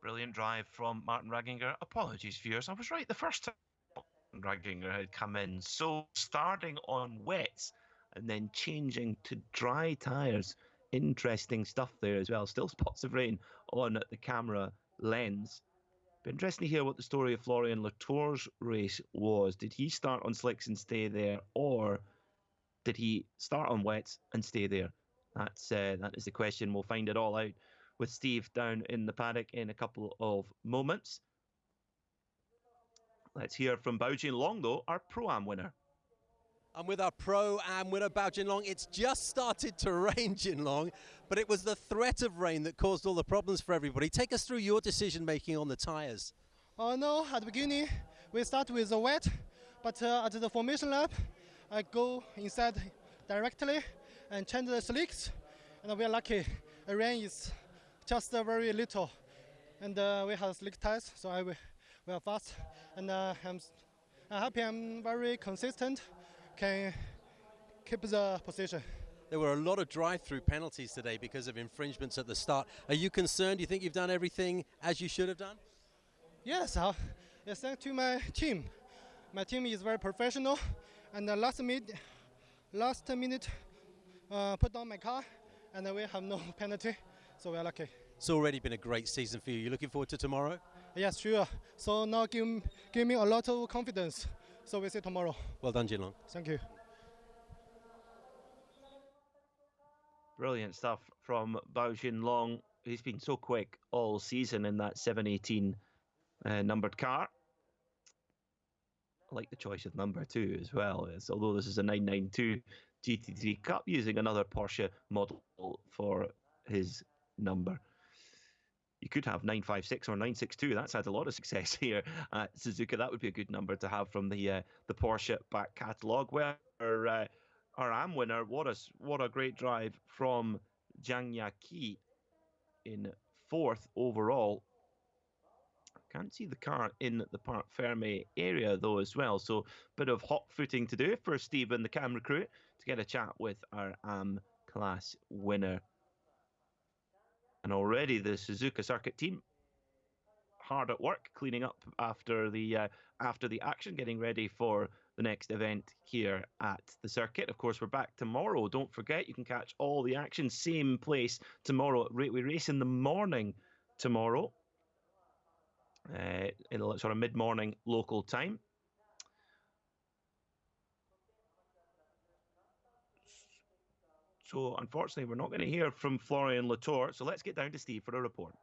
Brilliant drive from Martin Ragginger. Apologies, viewers, I was right the first time Ragginger had come in. So starting on wets and then changing to dry tyres. Interesting stuff there as well. Still spots of rain on the camera lens. But interesting to hear what the story of Florian Latour's race was. Did he start on slicks and stay there, or did he start on wets and stay there? That is the question. We'll find it all out with Steve down in the paddock in a couple of moments. Let's hear from Bao Jinlong, though, our Pro-Am winner. I'm with our Pro-Am winner, Bao Jinlong. It's just started to rain, Jinlong, but it was the threat of rain that caused all the problems for everybody. Take us through your decision-making on the tyres. No, at the beginning, we start with the wet, but at the formation lap, I go inside directly and change the slicks, and we are lucky. The rain is just very little, and we have slick tires, so we are fast, and I'm happy. I'm very consistent. Can keep the position. There were a lot of drive-through penalties today because of infringements at the start. Are you concerned? Do you think you've done everything as you should have done? Yes, yes, thanks to my team. My team is very professional, and the last minute put down my car, and we have no penalty, so we are lucky. It's already been a great season for you. You looking forward to tomorrow? Yes, sure. So now give me a lot of confidence. So we'll see tomorrow. Well done, Jinlong. Thank you. Brilliant stuff from Bao Jinlong. He's been so quick all season in that 718 numbered car. I like the choice of number 2 as well, although this is a 992 GT3 Cup using another Porsche model for his number. You could have 956 or 962. That's had a lot of success here at Suzuka. That would be a good number to have from the Porsche back catalogue. Well, our AM winner, what a great drive from Zhang Yaqi in 4th overall. Can't see the car in the Parc Fermé area though as well. So bit of hot footing to do for Steve and the camera crew to get a chat with our AM class winner. And already the Suzuka Circuit team hard at work cleaning up after the action, getting ready for the next event here at the circuit. Of course, we're back tomorrow. Don't forget, you can catch all the action, same place tomorrow. We race in the morning tomorrow, in a sort of mid-morning local time. So unfortunately, we're not going to hear from Florian Latour. So let's get down to Steve for a report.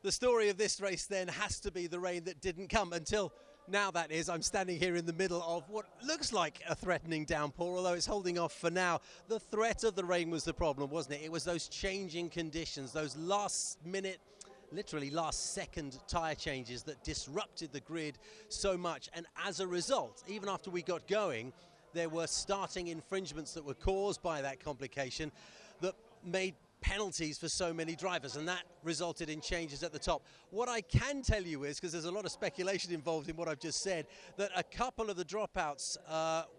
The story of this race then has to be the rain that didn't come until now, that is. I'm standing here in the middle of what looks like a threatening downpour, although it's holding off for now. The threat of the rain was the problem, wasn't it? It was those changing conditions, those last minute, literally last second tyre changes that disrupted the grid so much. And as a result, even after we got going, there were starting infringements that were caused by that complication that made penalties for so many drivers, and that resulted in changes at the top. What I can tell you is, because there's a lot of speculation involved in what I've just said, that a couple of the dropouts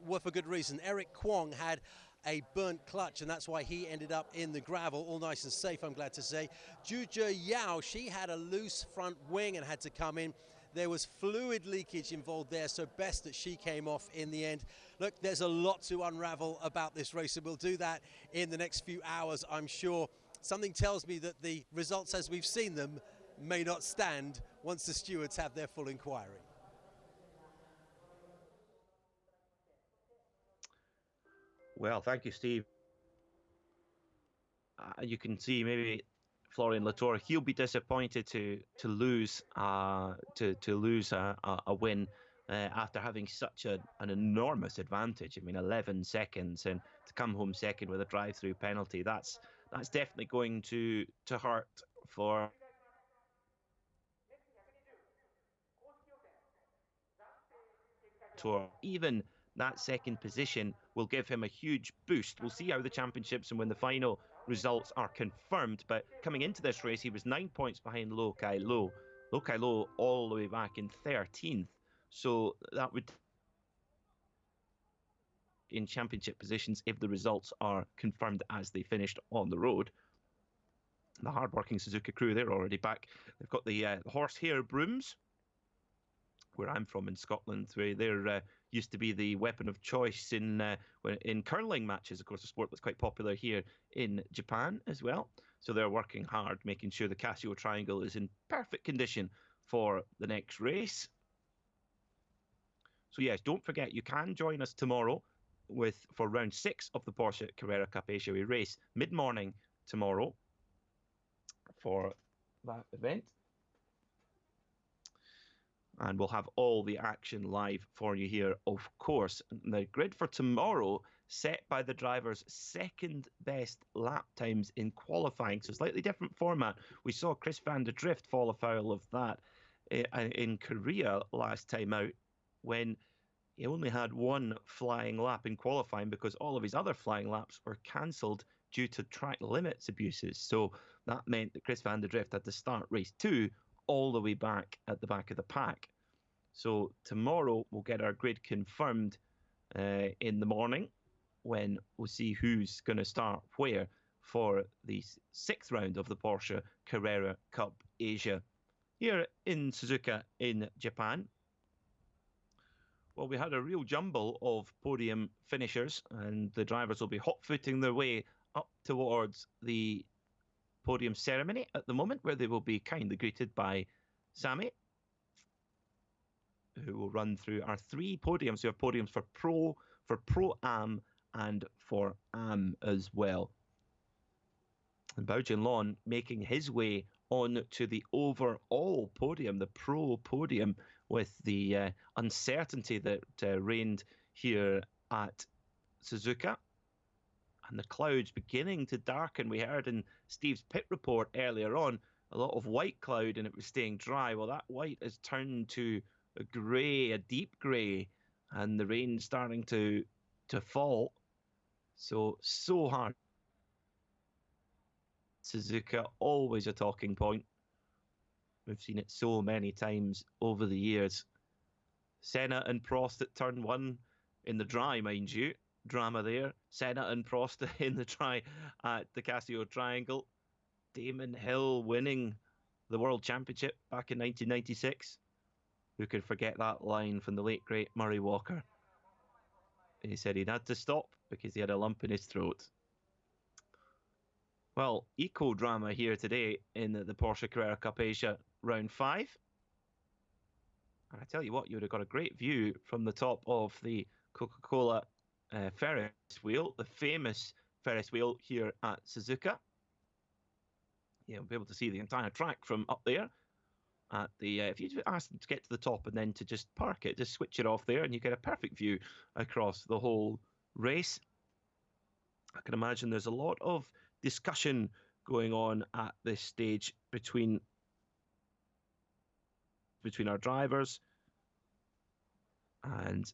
were for good reason. Eric Kwong had a burnt clutch, and that's why he ended up in the gravel, all nice and safe, I'm glad to say. Zhuzhe Yao, she had a loose front wing and had to come in. There was fluid leakage involved there, so best that she came off in the end. Look, there's a lot to unravel about this race, and we'll do that in the next few hours, I'm sure. Something tells me that the results as we've seen them may not stand once the stewards have their full inquiry. Well, thank you, Steve. You can see maybe Florian Latour, he'll be disappointed to lose a win after having such an enormous advantage. I mean, 11 seconds, and to come home second with a drive-through penalty, that's definitely going to hurt for Tour. Even that second position will give him a huge boost. We'll see how the championships and when the final results are confirmed, but coming into this race he was 9 points behind Lo Kai Lo. Lo Kai Lo all the way back in 13th, so that would in championship positions if the results are confirmed as they finished on the road. The hard-working Suzuka crew, they're already back. They've got the horsehair brooms, where I'm from in Scotland. They're used to be the weapon of choice in curling matches, of course, a sport that's quite popular here in Japan as well. So they're working hard, making sure the Casio Triangle is in perfect condition for the next race. So yes, don't forget, you can join us tomorrow for round 6 of the Porsche Carrera Cup Asia. We race mid-morning tomorrow for that event. And we'll have all the action live for you here, of course. The grid for tomorrow set by the drivers' second best lap times in qualifying, so slightly different format. We saw Chris van der Drift fall afoul of that in Korea last time out, when he only had one flying lap in qualifying because all of his other flying laps were cancelled due to track limits abuses. So that meant that Chris van der Drift had to start race 2 all the way back at the back of the pack. So tomorrow we'll get our grid confirmed in the morning, when we'll see who's going to start where for the 6th round of the Porsche Carrera Cup Asia here in Suzuka in Japan. Well, we had a real jumble of podium finishers, and the drivers will be hot-footing their way up towards the podium ceremony at the moment, where they will be kindly greeted by Sami, who will run through our 3 podiums. We have podiums for Pro-Am, and for Am as well. And Bao Jinlong making his way on to the overall podium, the Pro podium, with the uncertainty that reigned here at Suzuka. And the clouds beginning to darken. We heard in Steve's pit report earlier on a lot of white cloud, and it was staying dry. Well, that white has turned to a grey, a deep grey, and the rain starting to fall. So hard. Suzuka, always a talking point. We've seen it so many times over the years. Senna and Prost at turn 1 in the dry, mind you. drama there. Senna and Prost in the try at the Casio Triangle. Damon Hill winning the World Championship back in 1996. Who could forget that line from the late, great Murray Walker? He said he'd had to stop because he had a lump in his throat. Well, eco-drama here today in the Porsche Carrera Cup Asia Round 5. And I tell you what, you would have got a great view from the top of the Coca-Cola Ferris wheel, the famous Ferris wheel here at Suzuka. You'll be able to see the entire track from up there. At the if you ask them to get to the top and then to just park it, just switch it off there, and you get a perfect view across the whole race. I can imagine there's a lot of discussion going on at this stage between our drivers and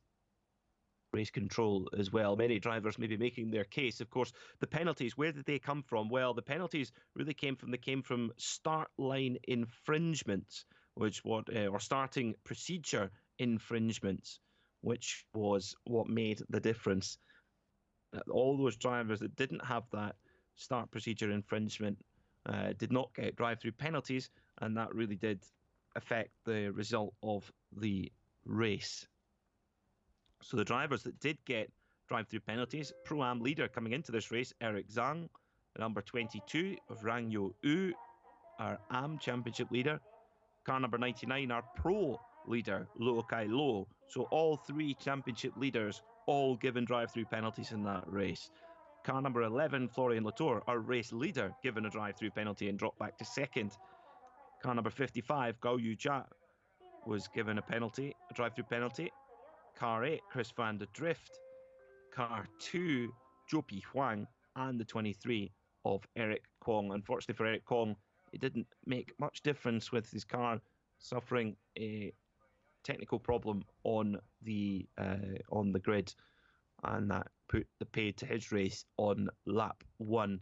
race control as well. Many drivers may be making their case. Of course, the penalties, where did they come from? Well, the penalties really came from start line infringements, which or starting procedure infringements, which was what made the difference. All those drivers that didn't have that start procedure infringement did not get drive-through penalties, and that really did affect the result of the race. So the drivers that did get drive-through penalties, Pro-Am leader coming into this race, Eric Zhang, the number 22 of Rang Yo U, our Am Championship leader. Car number 99, our Pro leader, Luo Kai Lo. So all three championship leaders all given drive-through penalties in that race. Car number 11, Florian Latour, our race leader, given a drive-through penalty and dropped back to second. Car number 55, Gao Yujia, was given a penalty, a drive-through penalty. Car 8, Chris van der Drift. Car 2, Zhou Pi Huang. And the 23 of Eric Kwong. Unfortunately for Eric Kwong, it didn't make much difference with his car suffering a technical problem on the grid, and that put the paid to his race on lap 1.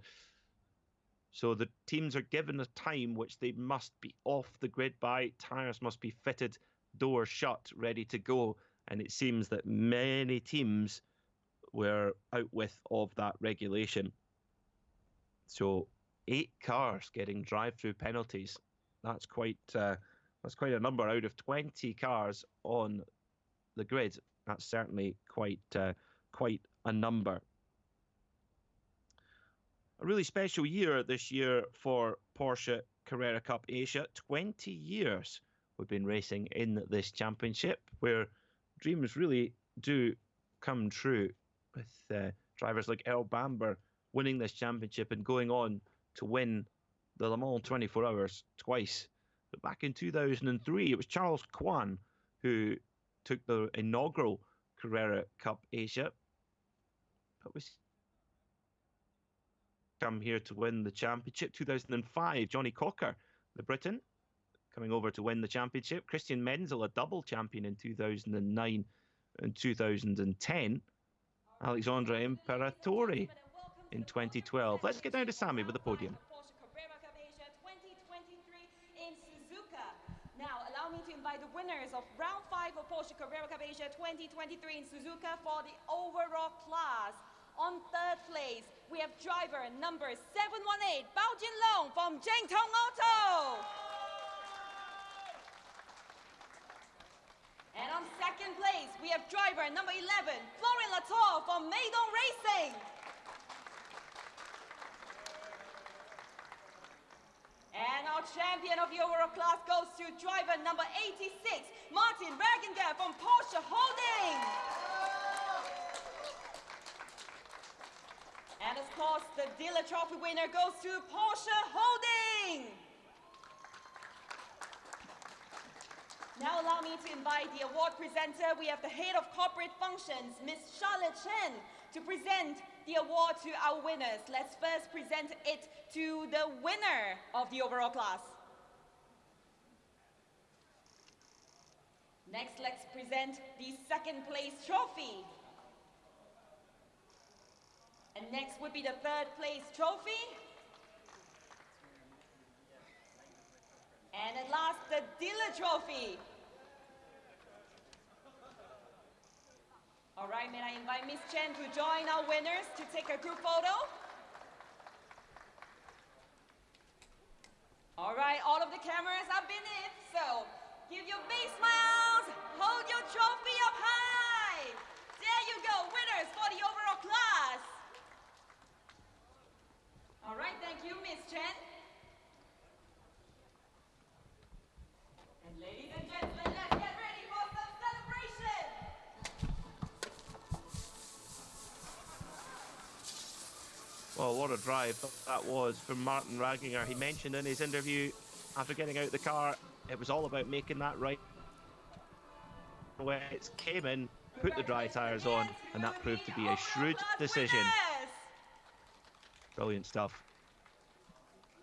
So the teams are given a time which they must be off the grid by. Tyres must be fitted, doors shut, ready to go. And it seems that many teams were out with of that regulation. So 8 cars getting drive-through penalties. That's quite a number out of 20 cars on the grid. That's certainly quite a number. A really special year this year for Porsche Carrera Cup Asia. 20 years we've been racing in this championship, where dreams really do come true, with drivers like Earl Bamber winning this championship and going on to win the Le Mans 24 Hours twice. But back in 2003, it was Charles Kwan who took the inaugural Carrera Cup Asia, but was come here to win the championship. 2005, Johnny Cocker, the Briton, coming over to win the championship. Christian Menzel, a double champion in 2009 and 2010. Alexandre Imperatori in 2012. Let's get down to Sammy with the podium. Porsche Carrera Cup Asia 2023 in Suzuka. Now, allow me to invite the winners of round 5 of Porsche Carrera Cup Asia 2023 in Suzuka for the overall class. On 3rd place, we have driver number 718, Bao Jinlong from Zhengtong Auto. And on 2nd place, we have driver number 11, Florian Latour from Meidong Racing. And our champion of the overall class goes to driver number 86, Martin Bergengaard from Porsche Holding. And of course, the dealer trophy winner goes to Porsche Holding. Now allow me to invite the award presenter. We have the head of corporate functions, Ms. Charlotte Chen, to present the award to our winners. Let's first present it to the winner of the overall class. Next, let's present the 2nd place trophy. And next would be the 3rd place trophy. And at last, the dealer trophy. All right, may I invite Miss Chen to join our winners to take a group photo? All right, all of the cameras are beneath, so give your big smiles, hold your trophy up high. There you go, winners for the overall class. All right, thank you, Miss Chen. And ladies and gentlemen, let's get ready for some celebration. Well, what a drive that was from Martin Raginger. He mentioned in his interview after getting out the car, it was all about making that right. It came in, put the dry tyres on, and that proved to be a shrewd decision. Brilliant stuff.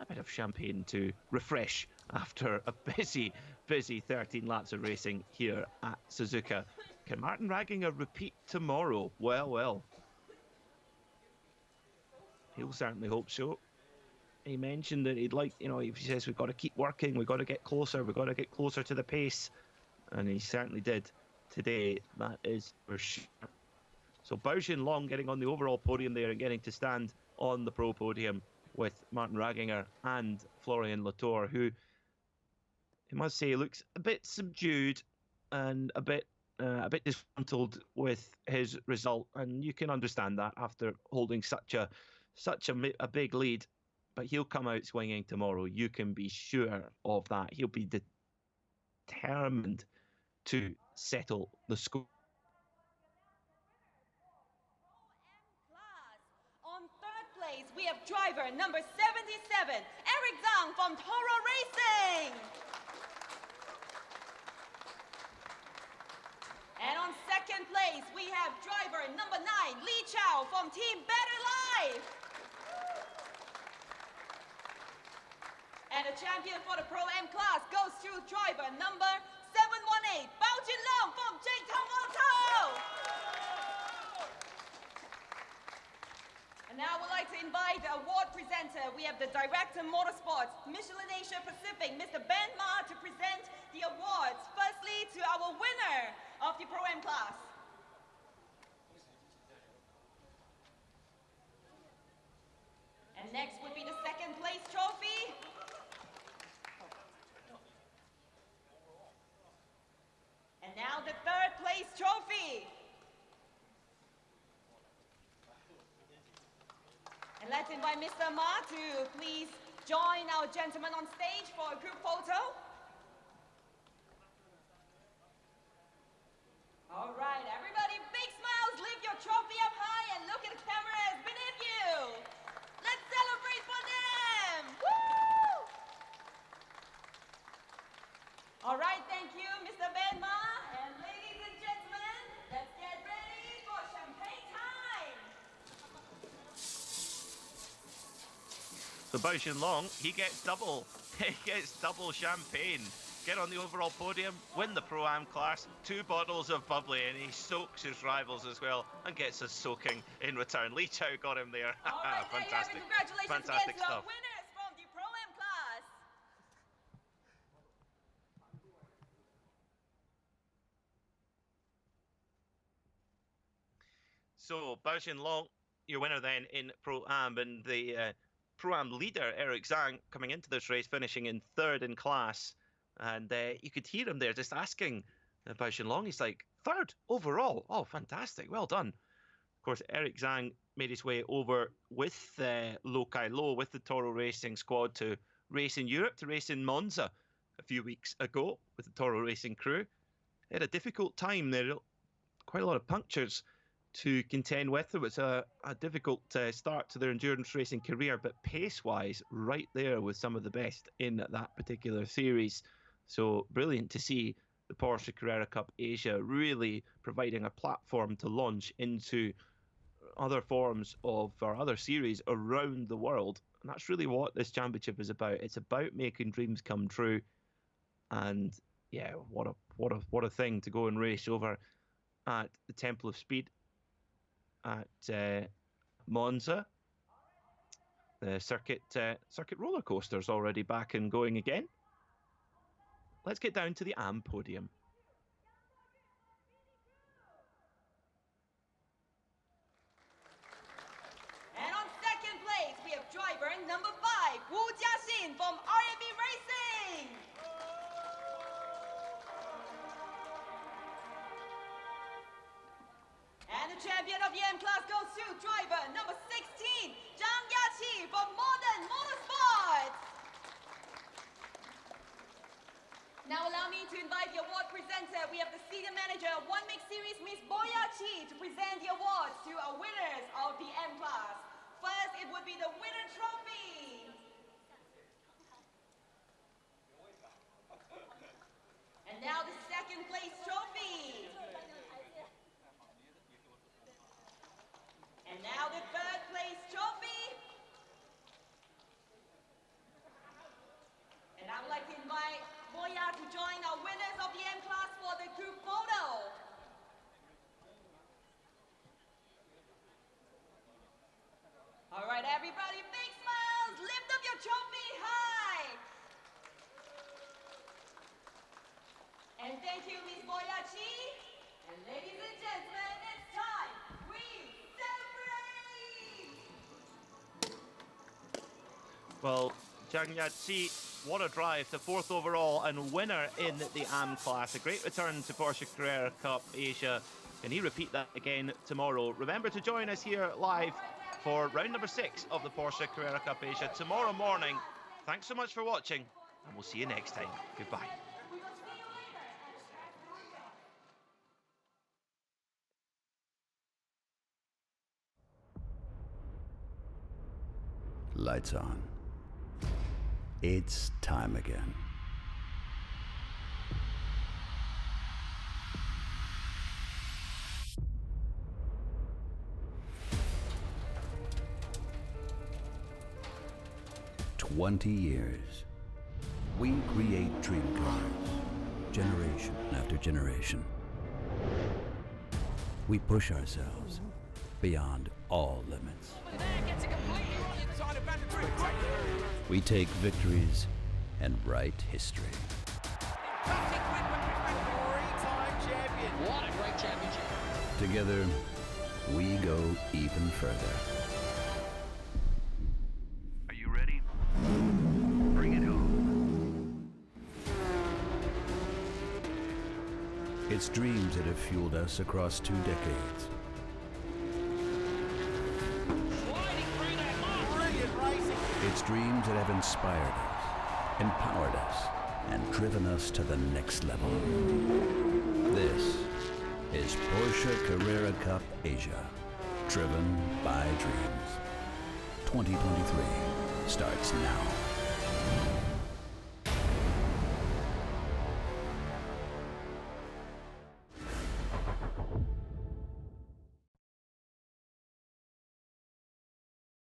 A bit of champagne to refresh after a busy 13 laps of racing here at Suzuka. Can Martin Raginger repeat tomorrow? Well. He'll certainly hope so. He mentioned that he'd like, he says we've got to keep working, we've got to get closer to the pace. And he certainly did today, that is for sure. So Bao Jinlong getting on the overall podium there and getting to stand on the pro podium with Martin Raginger and Florian Latour, who I must say looks a bit subdued and a bit disgruntled with his result. And you can understand that after holding such a big lead, but he'll come out swinging tomorrow. You can be sure of that. He'll be determined to settle the score. On third place, we have driver number 77, Eric Zhang from Toro Racing. And on second place, we have driver number 9, Li Chao from Team Better Life. And the champion for the Pro-Am class goes to driver number 718, Bao Jinlong from Jingtong Auto. And now I would like to invite the award presenter. We have the Director Motorsports, Michelin Asia Pacific, Mr. Ben Ma, to present the awards. Firstly, to our winner of the Pro-Am class. And next would be the second place trophy. And now the third place trophy. And let's invite Mr. Ma to please join our gentlemen on stage for a group photo. All right, everybody, big smiles, lift your trophy up high and look at the cameras beneath you. Let's celebrate for them. Woo! All right, thank you, Mr. Ben Ma. And ladies and gentlemen, let's get ready for champagne time. So Bao Jinlong, he gets double champagne. Get on the overall podium, win the Pro-Am class, 2 bottles of bubbly, and he soaks his rivals as well and gets us soaking in return. Li Chao got him there. All right, Fantastic. Congratulations Fantastic again to our stuff. winners from the Pro-Am class. So Bao Jinlong, your winner then in Pro-Am, and the Pro-Am leader, Eric Zhang, coming into this race, finishing in 3rd in class. And you could hear him there just asking Bao Jinlong. He's like, 3rd overall. Oh, fantastic. Well done. Of course, Eric Zhang made his way over with Lo Kai Lo, with the Toro Racing squad, to race in Europe, to race in Monza a few weeks ago with the Toro Racing crew. They had a difficult time there. Quite a lot of punctures to contend with. It was a difficult start to their endurance racing career, but pace-wise, right there with some of the best in that particular series. So brilliant to see the Porsche Carrera Cup Asia really providing a platform to launch into other forms of, or other series around the world. And that's really what this championship is about. It's about making dreams come true. And yeah, what a thing to go and race over at the Temple of Speed at Monza. The circuit roller coaster's already back and going again. Let's get down to the AM podium. the champion of the M-Class goes to driver number 16, Zhang Yaqi from Modern Motorsports. Now allow me to invite the award presenter. We have the senior manager of One Mix Series, Miss Boyachi, to present the awards to our winners of the M-Class. First, it would be the winner trophy. And now the second place trophy. And now the third place trophy. And I would like to invite Boya to join our winners of the M-Class for the group photo. All right, everybody, big smiles. Lift up your trophy high. And thank you, Ms. Boyachi. And ladies and gentlemen, it's time. We celebrate! Well, Zhang Yaqi, what a drive to 4th overall and winner in the AM class. A great return to Porsche Carrera Cup Asia. Can he repeat that again tomorrow? Remember to join us here live for round number 6 of the Porsche Carrera Cup Asia tomorrow morning. Thanks so much for watching, and we'll see you next time. Goodbye. Lights on. It's time again. "20 years. We create dream cars, generation after generation. We push ourselves beyond all limits. We take victories and write history. What a great championship. Together, we go even further. Are you ready? Bring it on. It's dreams that have fueled us across 2 decades. It's dreams that have inspired us, empowered us, and driven us to the next level. This is Porsche Carrera Cup Asia, driven by dreams. 2023 starts now.